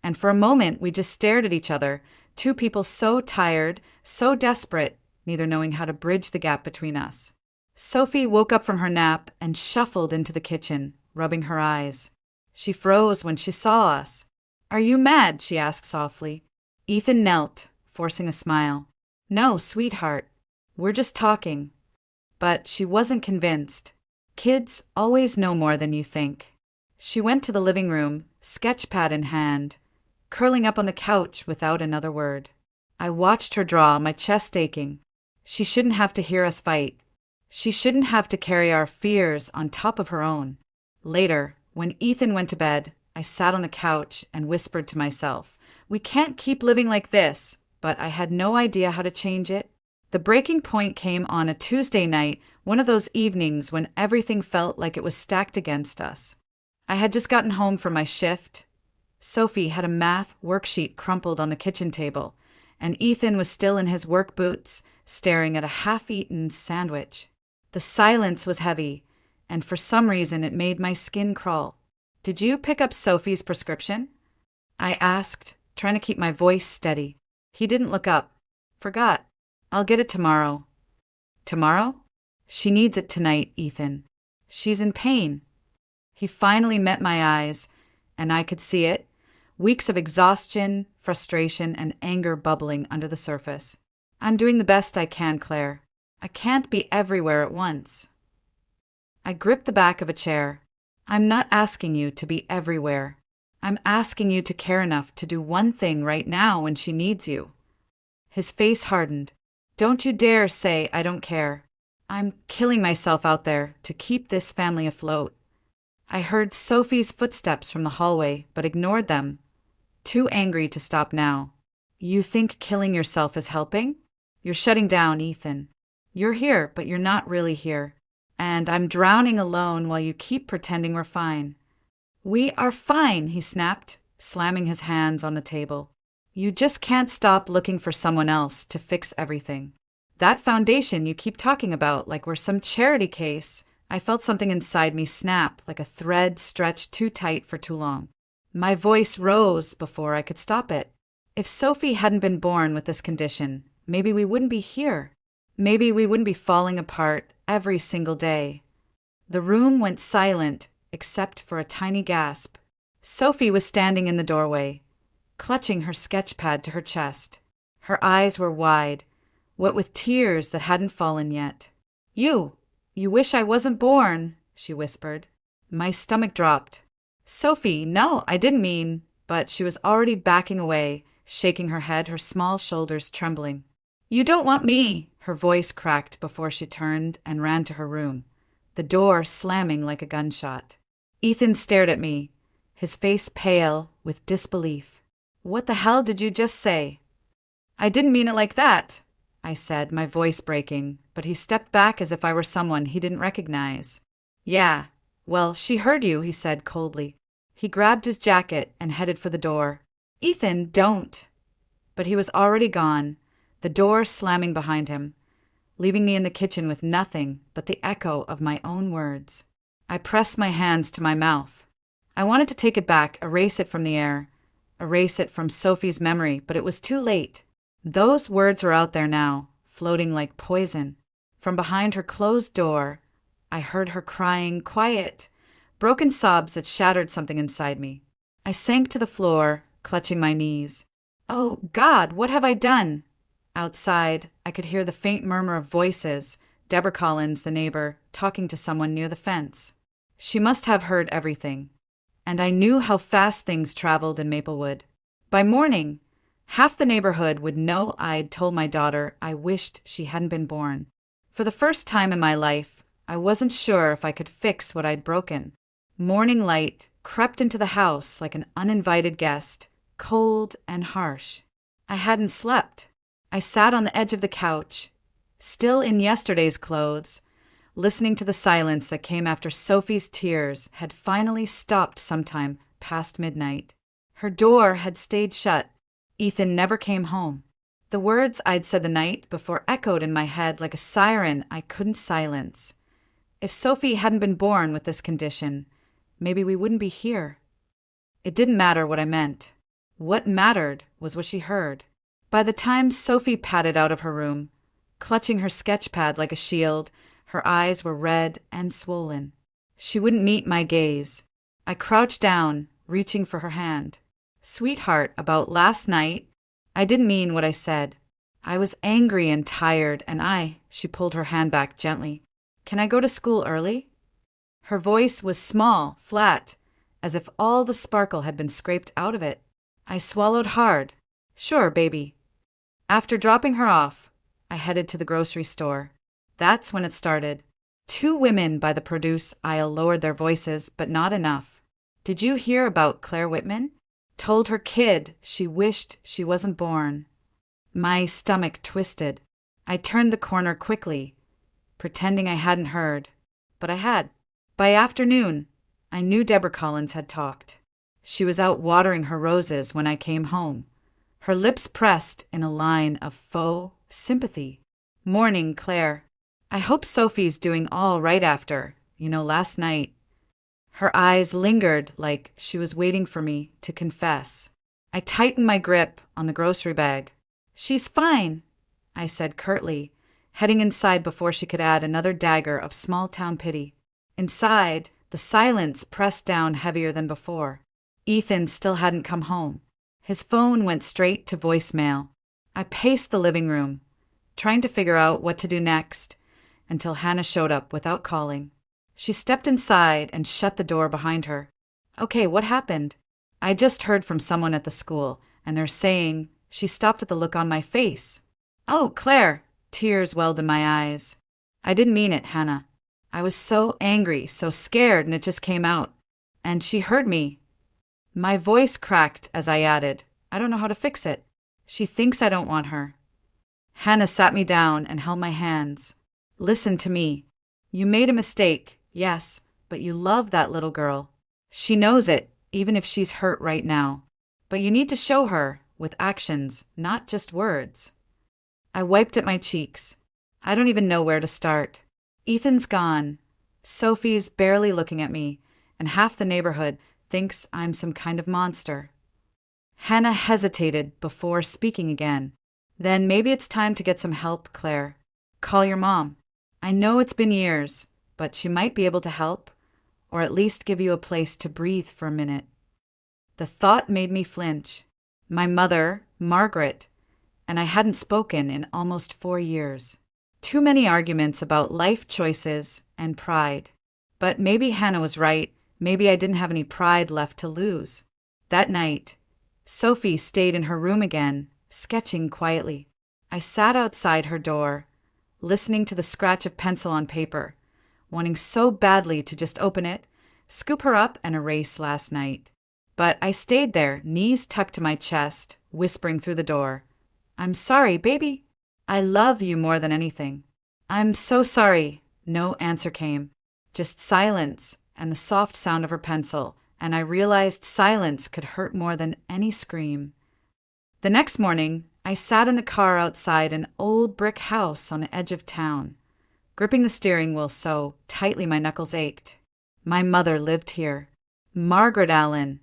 And for a moment, we just stared at each other, two people so tired, so desperate, neither knowing how to bridge the gap between us. Sophie woke up from her nap and shuffled into the kitchen, rubbing her eyes. She froze when she saw us. "Are you mad?" she asked softly. Ethan knelt, forcing a smile. "No, sweetheart. We're just talking." But she wasn't convinced. Kids always know more than you think. She went to the living room, sketchpad in hand, curling up on the couch without another word. I watched her draw, my chest aching. She shouldn't have to hear us fight. She shouldn't have to carry our fears on top of her own. Later, when Ethan went to bed, I sat on the couch and whispered to myself, "We can't keep living like this," but I had no idea how to change it. The breaking point came on a Tuesday night, one of those evenings when everything felt like it was stacked against us. I had just gotten home from my shift. Sophie had a math worksheet crumpled on the kitchen table, and Ethan was still in his work boots, staring at a half-eaten sandwich. The silence was heavy, and for some reason it made my skin crawl. "Did you pick up Sophie's prescription?" I asked, trying to keep my voice steady. He didn't look up. "Forgot. I'll get it tomorrow." "Tomorrow?" "She needs it tonight, Ethan. She's in pain." He finally met my eyes, and I could see it. Weeks of exhaustion, frustration, and anger bubbling under the surface. "I'm doing the best I can, Claire. I can't be everywhere at once." I gripped the back of a chair. "I'm not asking you to be everywhere. I'm asking you to care enough to do one thing right now when she needs you." His face hardened. "Don't you dare say I don't care. I'm killing myself out there to keep this family afloat." I heard Sophie's footsteps from the hallway, but ignored them. Too angry to stop now. "You think killing yourself is helping? You're shutting down, Ethan. You're here, but you're not really here. And I'm drowning alone while you keep pretending we're fine." "We are fine," he snapped, slamming his hands on the table. "You just can't stop looking for someone else to fix everything. That foundation you keep talking about like we're some charity case." I felt something inside me snap like a thread stretched too tight for too long. My voice rose before I could stop it. If Sophie hadn't been born with this condition, maybe we wouldn't be here. Maybe we wouldn't be falling apart every single day. The room went silent, except for a tiny gasp. Sophie was standing in the doorway, clutching her sketchpad to her chest. Her eyes were wide, wet with tears that hadn't fallen yet. You wish I wasn't born," she whispered. My stomach dropped. "Sophie, no, I didn't mean," but she was already backing away, shaking her head, her small shoulders trembling. "You don't want me," her voice cracked before she turned and ran to her room, the door slamming like a gunshot. Ethan stared at me, his face pale with disbelief. "What the hell did you just say?" "I didn't mean it like that," I said, my voice breaking, but he stepped back as if I were someone he didn't recognize. "Yeah, well, she heard you," he said coldly. He grabbed his jacket and headed for the door. "Ethan, don't." But he was already gone, the door slamming behind him, leaving me in the kitchen with nothing but the echo of my own words. I pressed my hands to my mouth. I wanted to take it back, erase it from the air, erase it from Sophie's memory, but it was too late. Those words were out there now, floating like poison. From behind her closed door, I heard her crying, quiet, broken sobs that shattered something inside me. I sank to the floor, clutching my knees. Oh, God, what have I done? Outside, I could hear the faint murmur of voices, Deborah Collins, the neighbor, talking to someone near the fence. She must have heard everything. And I knew how fast things traveled in Maplewood. By morning, half the neighborhood would know I'd told my daughter I wished she hadn't been born. For the first time in my life, I wasn't sure if I could fix what I'd broken. Morning light crept into the house like an uninvited guest, cold and harsh. I hadn't slept. I sat on the edge of the couch, still in yesterday's clothes, listening to the silence that came after Sophie's tears had finally stopped sometime past midnight. Her door had stayed shut. Ethan never came home. The words I'd said the night before echoed in my head like a siren I couldn't silence. If Sophie hadn't been born with this condition, maybe we wouldn't be here. It didn't matter what I meant. What mattered was what she heard. By the time Sophie padded out of her room, clutching her sketch pad like a shield, her eyes were red and swollen. She wouldn't meet my gaze. I crouched down, reaching for her hand. Sweetheart, about last night, I didn't mean what I said. I was angry and tired, and she pulled her hand back gently. Can I go to school early? Her voice was small, flat, as if all the sparkle had been scraped out of it. I swallowed hard. Sure, baby. After dropping her off, I headed to the grocery store. That's when it started. 2 women by the produce aisle lowered their voices, but not enough. Did you hear about Claire Whitman? Told her kid she wished she wasn't born. My stomach twisted. I turned the corner quickly, pretending I hadn't heard. But I had. By afternoon, I knew Deborah Collins had talked. She was out watering her roses when I came home, her lips pressed in a line of faux sympathy. Morning, Claire. I hope Sophie's doing all right after, last night. Her eyes lingered like she was waiting for me to confess. I tightened my grip on the grocery bag. She's fine, I said curtly, heading inside before she could add another dagger of small-town pity. Inside, the silence pressed down heavier than before. Ethan still hadn't come home. His phone went straight to voicemail. I paced the living room, trying to figure out what to do next, until Hannah showed up without calling. She stepped inside and shut the door behind her. Okay, what happened? I just heard from someone at the school, and they're saying. She stopped at the look on my face. Oh, Claire! Tears welled in my eyes. I didn't mean it, Hannah. I was so angry, so scared, and it just came out. And she heard me. My voice cracked as I added, I don't know how to fix it. She thinks I don't want her. Hannah sat me down and held my hands. Listen to me. You made a mistake, yes, but you love that little girl. She knows it, even if she's hurt right now. But you need to show her, with actions, not just words. I wiped at my cheeks. I don't even know where to start. Ethan's gone. Sophie's barely looking at me, and half the neighborhood thinks I'm some kind of monster. Hannah hesitated before speaking again. Then maybe it's time to get some help, Claire. Call your mom. I know it's been years, but she might be able to help, or at least give you a place to breathe for a minute. The thought made me flinch. My mother, Margaret, and I hadn't spoken in almost 4 years. Too many arguments about life choices and pride. But maybe Hannah was right. Maybe I didn't have any pride left to lose. That night, Sophie stayed in her room again, sketching quietly. I sat outside her door, listening to the scratch of pencil on paper, wanting so badly to just open it, scoop her up, and erase last night. But I stayed there, knees tucked to my chest, whispering through the door. I'm sorry, baby. I love you more than anything. I'm so sorry. No answer came. Just silence and the soft sound of her pencil, and I realized silence could hurt more than any scream. The next morning, I sat in the car outside an old brick house on the edge of town, gripping the steering wheel so tightly my knuckles ached. My mother lived here. Margaret Allen.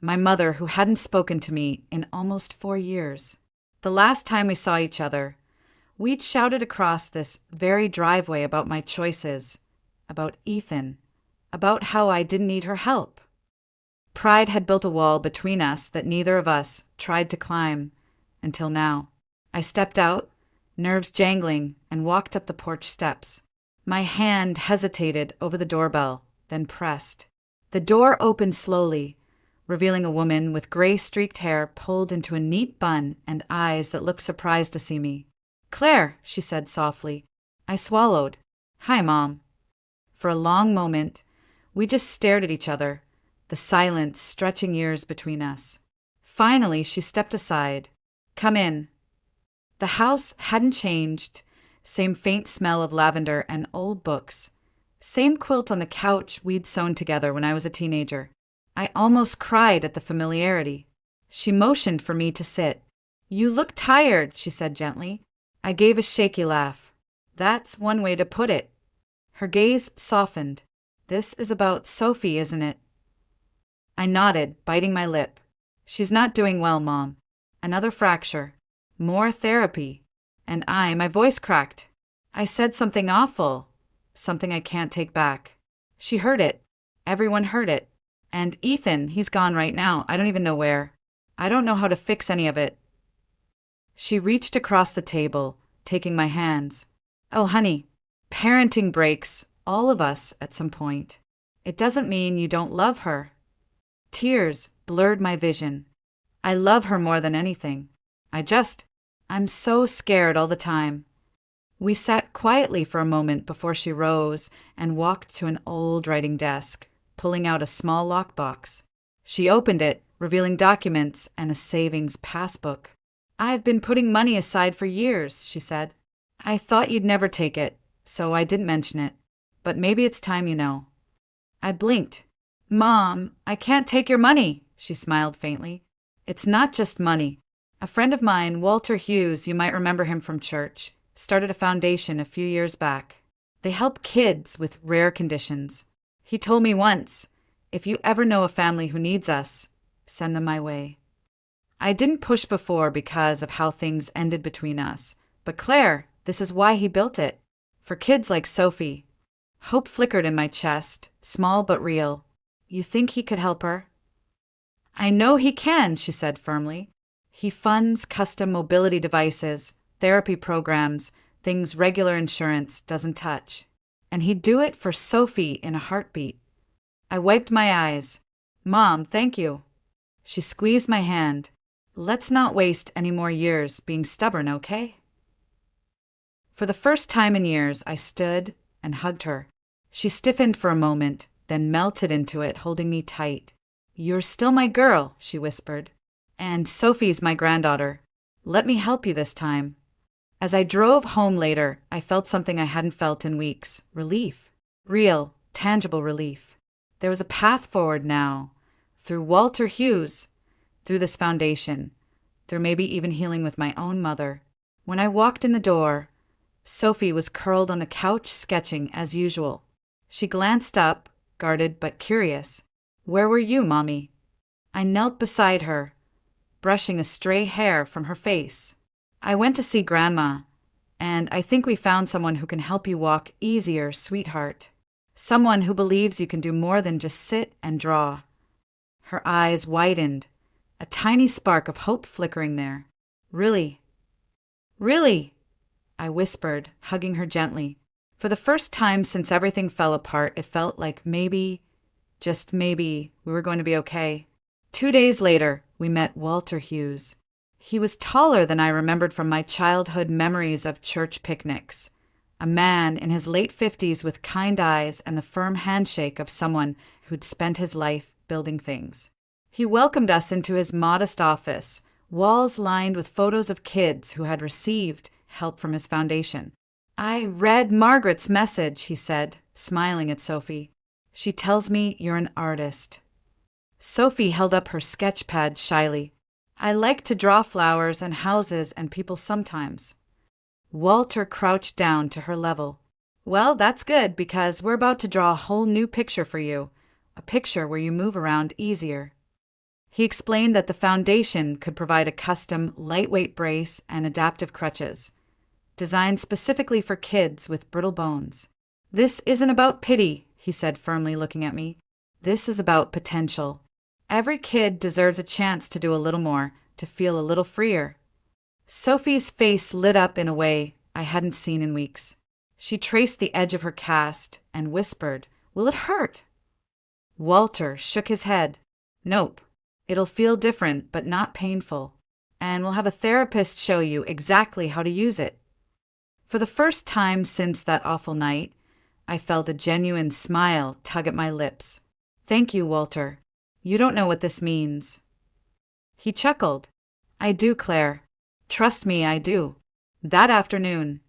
My mother, who hadn't spoken to me in almost 4 years. The last time we saw each other, we'd shouted across this very driveway about my choices, about Ethan, about how I didn't need her help. Pride had built a wall between us that neither of us tried to climb, until now. I stepped out, nerves jangling, and walked up the porch steps. My hand hesitated over the doorbell, then pressed. The door opened slowly, revealing a woman with gray-streaked hair pulled into a neat bun and eyes that looked surprised to see me. "Claire," she said softly. I swallowed. "Hi, Mom." For a long moment, we just stared at each other, the silence stretching years between us. Finally, she stepped aside. "Come in." The house hadn't changed. Same faint smell of lavender and old books. Same quilt on the couch we'd sewn together when I was a teenager. I almost cried at the familiarity. She motioned for me to sit. "You look tired," she said gently. I gave a shaky laugh. "That's one way to put it." Her gaze softened. "This is about Sophie, isn't it?" I nodded, biting my lip. "She's not doing well, Mom. Another fracture. More therapy." And my voice cracked. I said something awful. Something I can't take back. She heard it. Everyone heard it. And Ethan, he's gone right now. I don't even know where. I don't know how to fix any of it. She reached across the table, taking my hands. "Oh, honey, parenting breaks all of us at some point. It doesn't mean you don't love her." Tears blurred my vision. I love her more than anything. I'm so scared all the time. We sat quietly for a moment before she rose and walked to an old writing desk, pulling out a small lockbox. She opened it, revealing documents and a savings passbook. "I've been putting money aside for years," she said. "I thought you'd never take it, so I didn't mention it. But maybe it's time you know." I blinked. "Mom, I can't take your money," she smiled faintly. "It's not just money. A friend of mine, Walter Hughes, you might remember him from church, started a foundation a few years back. They help kids with rare conditions. He told me once, if you ever know a family who needs us, send them my way." I didn't push before because of how things ended between us. But Claire, this is why he built it. For kids like Sophie. Hope flickered in my chest, small but real. "You think he could help her?" "I know he can," she said firmly. "He funds custom mobility devices, therapy programs, things regular insurance doesn't touch. And he'd do it for Sophie in a heartbeat." I wiped my eyes. "Mom, thank you." She squeezed my hand. "Let's not waste any more years being stubborn, okay?" For the first time in years, I stood and hugged her. She stiffened for a moment, then melted into it, holding me tight. "You're still my girl," she whispered. "And Sophie's my granddaughter. Let me help you this time." As I drove home later, I felt something I hadn't felt in weeks. Relief. Real, tangible relief. There was a path forward now. Through Walter Hughes. Through this foundation. Through maybe even healing with my own mother. When I walked in the door, Sophie was curled on the couch sketching as usual. She glanced up, guarded but curious. "Where were you, Mommy?" I knelt beside her, brushing a stray hair from her face. "I went to see Grandma, and I think we found someone who can help you walk easier, sweetheart. Someone who believes you can do more than just sit and draw." Her eyes widened, a tiny spark of hope flickering there. "Really?" "Really?" I whispered, hugging her gently. For the first time since everything fell apart, it felt like maybe, just maybe, we were going to be okay. 2 days later, we met Walter Hughes. He was taller than I remembered from my childhood memories of church picnics. A man in his late 50s with kind eyes and the firm handshake of someone who'd spent his life building things. He welcomed us into his modest office, walls lined with photos of kids who had received help from his foundation. "I read Margaret's message," he said, smiling at Sophie. "She tells me you're an artist." Sophie held up her sketch pad shyly. "I like to draw flowers and houses and people sometimes." Walter crouched down to her level. Well, that's good because we're about to draw a whole new picture for you, a picture where you move around easier. He explained that the foundation could provide a custom lightweight brace and adaptive crutches, designed specifically for kids with brittle bones. This isn't about pity, he said firmly, looking at me. This is about potential. Every kid deserves a chance to do a little more, to feel a little freer. Sophie's face lit up in a way I hadn't seen in weeks. She traced the edge of her cast and whispered, "Will it hurt?" Walter shook his head. "Nope. It'll feel different, but not painful. And we'll have a therapist show you exactly how to use it." For the first time since that awful night, I felt a genuine smile tug at my lips. "Thank you, Walter. You don't know what this means." He chuckled. "I do, Claire. Trust me, I do." That afternoon,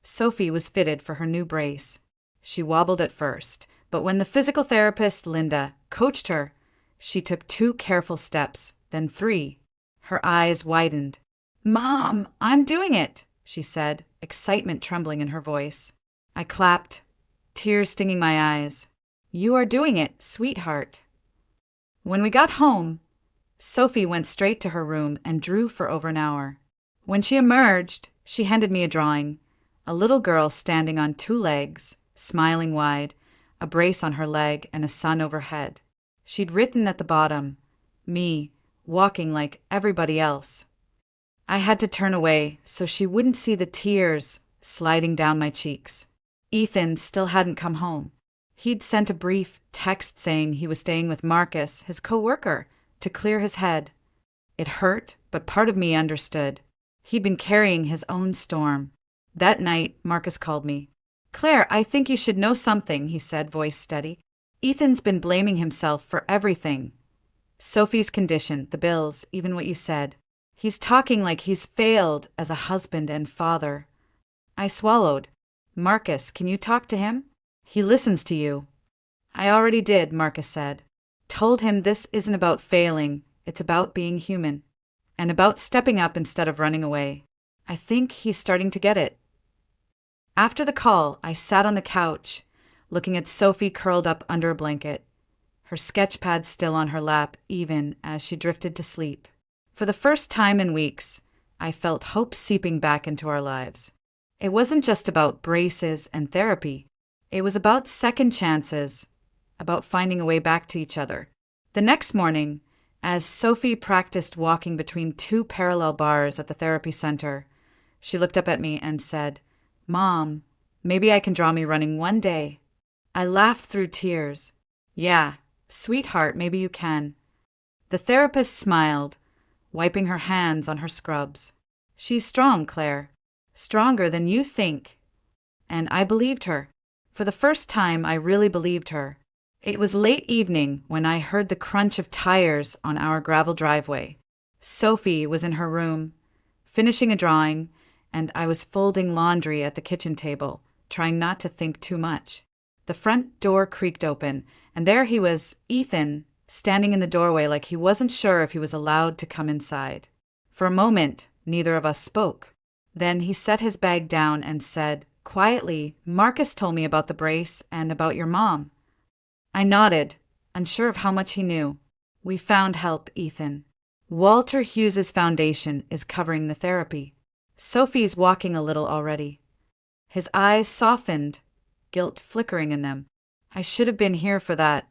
Sophie was fitted for her new brace. She wobbled at first, but when the physical therapist, Linda, coached her, she took 2 careful steps, then 3. Her eyes widened. "Mom, I'm doing it," she said, excitement trembling in her voice. I clapped, tears stinging my eyes. "You are doing it, sweetheart." When we got home, Sophie went straight to her room and drew for over an hour. When she emerged, she handed me a drawing, a little girl standing on 2 legs, smiling wide, a brace on her leg and a sun overhead. She'd written at the bottom, "Me, walking like everybody else." I had to turn away so she wouldn't see the tears sliding down my cheeks. Ethan still hadn't come home. He'd sent a brief text saying he was staying with Marcus, his co-worker, to clear his head. It hurt, but part of me understood. He'd been carrying his own storm. That night, Marcus called me. "Claire, I think you should know something," he said, voice steady. "Ethan's been blaming himself for everything. Sophie's condition, the bills, even what you said. He's talking like he's failed as a husband and father." I swallowed. "Marcus, can you talk to him? He listens to you." "I already did," Marcus said. "Told him this isn't about failing, it's about being human. And about stepping up instead of running away. I think he's starting to get it." After the call, I sat on the couch, looking at Sophie curled up under a blanket, her sketch pad still on her lap even as she drifted to sleep. For the first time in weeks, I felt hope seeping back into our lives. It wasn't just about braces and therapy. It was about second chances, about finding a way back to each other. The next morning, as Sophie practiced walking between 2 parallel bars at the therapy center, she looked up at me and said, "Mom, maybe I can draw me running one day." I laughed through tears. "Yeah, sweetheart, maybe you can." The therapist smiled, wiping her hands on her scrubs. "She's strong, Claire. Stronger than you think." And I believed her. For the first time, I really believed her. It was late evening when I heard the crunch of tires on our gravel driveway. Sophie was in her room, finishing a drawing, and I was folding laundry at the kitchen table, trying not to think too much. The front door creaked open, and there he was, Ethan, standing in the doorway like he wasn't sure if he was allowed to come inside. For a moment, neither of us spoke. Then he set his bag down and said, quietly, "Marcus told me about the brace and about your mom." I nodded, unsure of how much he knew. "We found help, Ethan. Walter Hughes's foundation is covering the therapy. Sophie's walking a little already." His eyes softened, guilt flickering in them. I should have been here for that.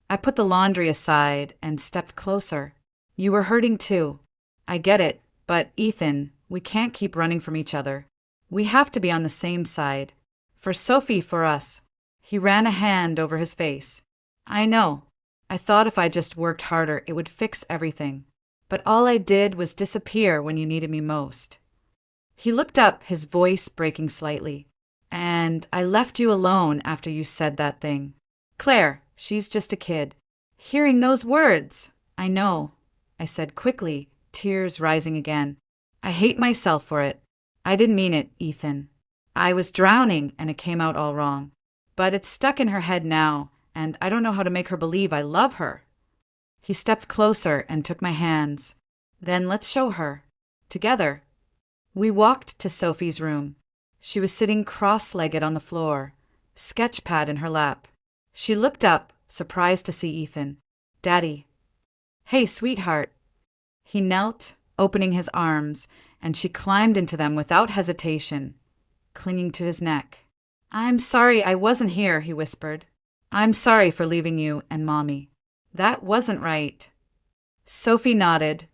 I put the laundry aside and stepped closer. "You were hurting too. I get it, but Ethan, we can't keep running from each other. We have to be on the same side. For Sophie, for us." He ran a hand over his face. "I know. I thought if I just worked harder, it would fix everything. But all I did was disappear when you needed me most." He looked up, his voice breaking slightly. "And I left you alone after you said that thing. Claire, she's just a kid." Hearing those words, "I know," I said quickly, tears rising again. "I hate myself for it. I didn't mean it, Ethan. I was drowning and it came out all wrong. But it's stuck in her head now, and I don't know how to make her believe I love her." He stepped closer and took my hands. "Then let's show her. Together." We walked to Sophie's room. She was sitting cross-legged on the floor, sketch pad in her lap. She looked up, surprised to see Ethan. "Daddy." "Hey, sweetheart." He knelt, opening his arms, and she climbed into them without hesitation, clinging to his neck. "I'm sorry I wasn't here," he whispered. "I'm sorry for leaving you and Mommy. That wasn't right." Sophie nodded,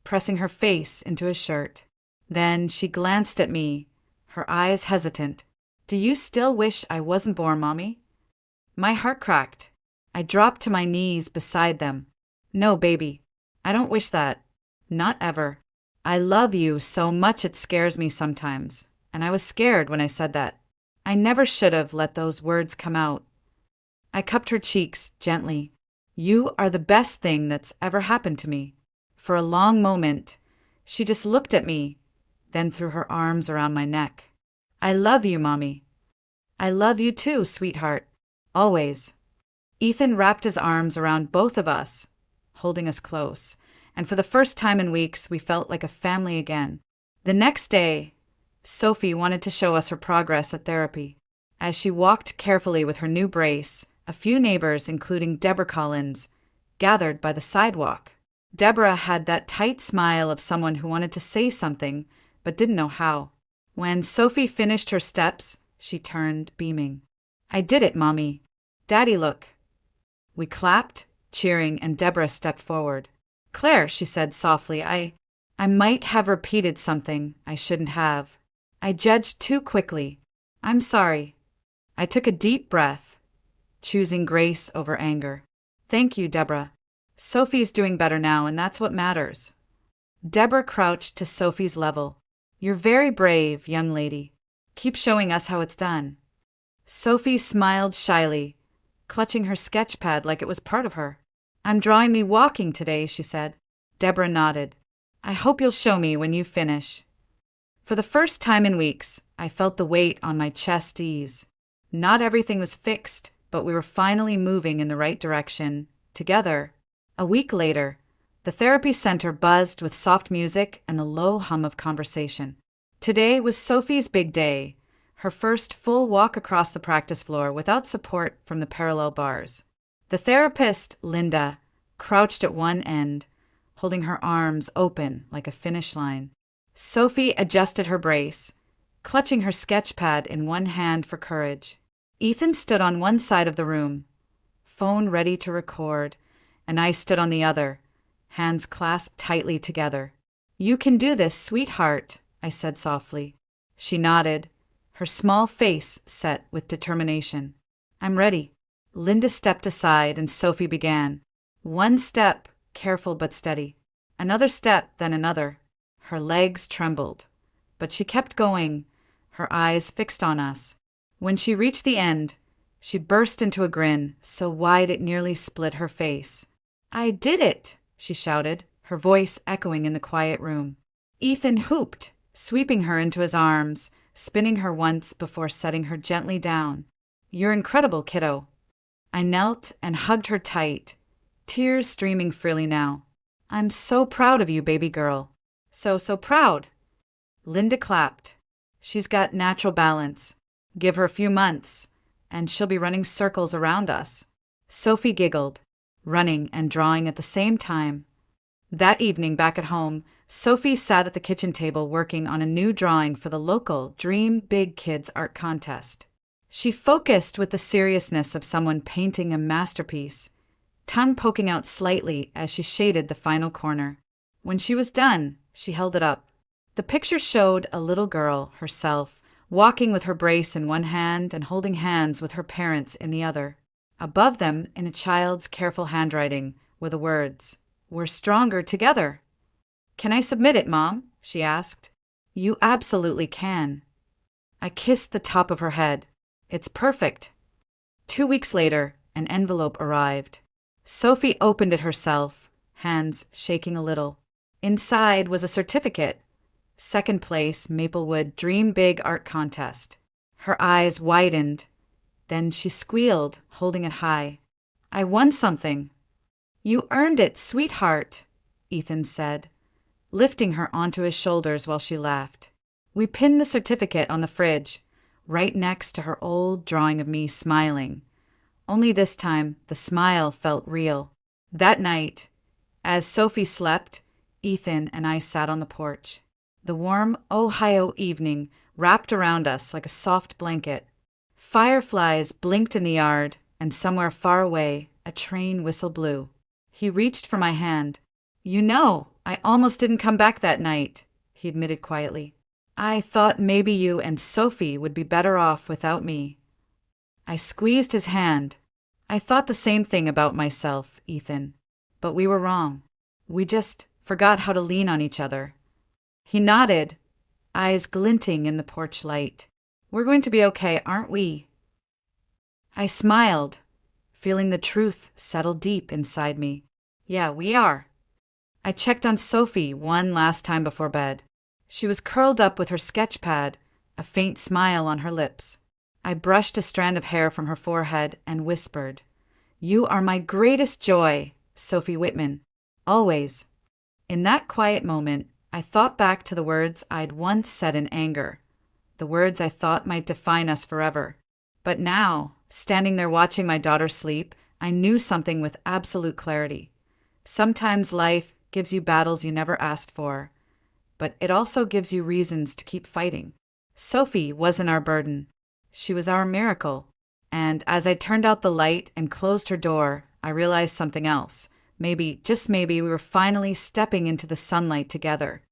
pressing her face into his shirt. Then she glanced at me, her eyes hesitant. "Do you still wish I wasn't born, Mommy?" My heart cracked. I dropped to my knees beside them. "No, baby. I don't wish that. Not ever. I love you so much it scares me sometimes, and I was scared when I said that. I never should have let those words come out." I cupped her cheeks gently. "You are the best thing that's ever happened to me." For a long moment, she just looked at me, then threw her arms around my neck. "I love you, Mommy." "I love you too, sweetheart. Always." Ethan wrapped his arms around both of us, holding us close, and for the first time in weeks, we felt like a family again. The next day, Sophie wanted to show us her progress at therapy. As she walked carefully with her new brace, a few neighbors, including Deborah Collins, gathered by the sidewalk. Deborah had that tight smile of someone who wanted to say something, but didn't know how. When Sophie finished her steps, she turned, beaming. "I did it, Mommy. Daddy, look." We clapped, cheering, and Deborah stepped forward. "Claire," she said softly, I might have repeated something I shouldn't have. I judged too quickly. I'm sorry." I took a deep breath, choosing grace over anger. "Thank you, Deborah. Sophie's doing better now, and that's what matters." Deborah crouched to Sophie's level. "You're very brave, young lady. Keep showing us how it's done." Sophie smiled shyly, clutching her sketch pad like it was part of her. "I'm drawing me walking today," she said. Deborah nodded. "I hope you'll show me when you finish." For the first time in weeks, I felt the weight on my chest ease. Not everything was fixed, but we were finally moving in the right direction, together. A week later, the therapy center buzzed with soft music and the low hum of conversation. Today was Sophie's big day, her first full walk across the practice floor without support from the parallel bars. The therapist, Linda, crouched at one end, holding her arms open like a finish line. Sophie adjusted her brace, clutching her sketch pad in one hand for courage. Ethan stood on one side of the room, phone ready to record, and I stood on the other, hands clasped tightly together. "You can do this, sweetheart," I said softly. She nodded, her small face set with determination. "I'm ready." Linda stepped aside and Sophie began. One step, careful but steady. Another step, then another. Her legs trembled, but she kept going, her eyes fixed on us. When she reached the end, she burst into a grin so wide it nearly split her face. "I did it!" she shouted, her voice echoing in the quiet room. Ethan whooped, sweeping her into his arms, spinning her once before setting her gently down. "You're incredible, kiddo." I knelt and hugged her tight, tears streaming freely now. "I'm so proud of you, baby girl. So proud." Linda clapped. "She's got natural balance. Give her a few months, and she'll be running circles around us." Sophie giggled, running and drawing at the same time. That evening back at home, Sophie sat at the kitchen table working on a new drawing for the local Dream Big Kids art contest. She focused with the seriousness of someone painting a masterpiece, tongue poking out slightly as she shaded the final corner. When she was done, she held it up. The picture showed a little girl, herself, walking with her brace in one hand and holding hands with her parents in the other. Above them, in a child's careful handwriting, were the words, "We're stronger together." "Can I submit it, Mom?" she asked. "You absolutely can." I kissed the top of her head. "It's perfect." 2 weeks later, an envelope arrived. Sophie opened it herself, hands shaking a little. Inside was a certificate. Second place, Maplewood Dream Big Art Contest. Her eyes widened. Then she squealed, holding it high. "I won something." "You earned it, sweetheart," Ethan said, lifting her onto his shoulders while she laughed. We pinned the certificate on the fridge, right next to her old drawing of me smiling. Only this time, the smile felt real. That night, as Sophie slept, Ethan and I sat on the porch. The warm Ohio evening wrapped around us like a soft blanket. Fireflies blinked in the yard, and somewhere far away, a train whistle blew. He reached for my hand. "You know, I almost didn't come back that night," he admitted quietly. "I thought maybe you and Sophie would be better off without me." I squeezed his hand. "I thought the same thing about myself, Ethan. But we were wrong. We just forgot how to lean on each other." He nodded, eyes glinting in the porch light. "We're going to be okay, aren't we?" I smiled, feeling the truth settle deep inside me. "Yeah, we are." I checked on Sophie one last time before bed. She was curled up with her sketch pad, a faint smile on her lips. I brushed a strand of hair from her forehead and whispered, "You are my greatest joy, Sophie Whitman. Always." In that quiet moment, I thought back to the words I'd once said in anger, the words I thought might define us forever. But now, standing there watching my daughter sleep, I knew something with absolute clarity. Sometimes life gives you battles you never asked for, but it also gives you reasons to keep fighting. Sophie wasn't our burden. She was our miracle. And as I turned out the light and closed her door, I realized something else. Maybe, just maybe, we were finally stepping into the sunlight together.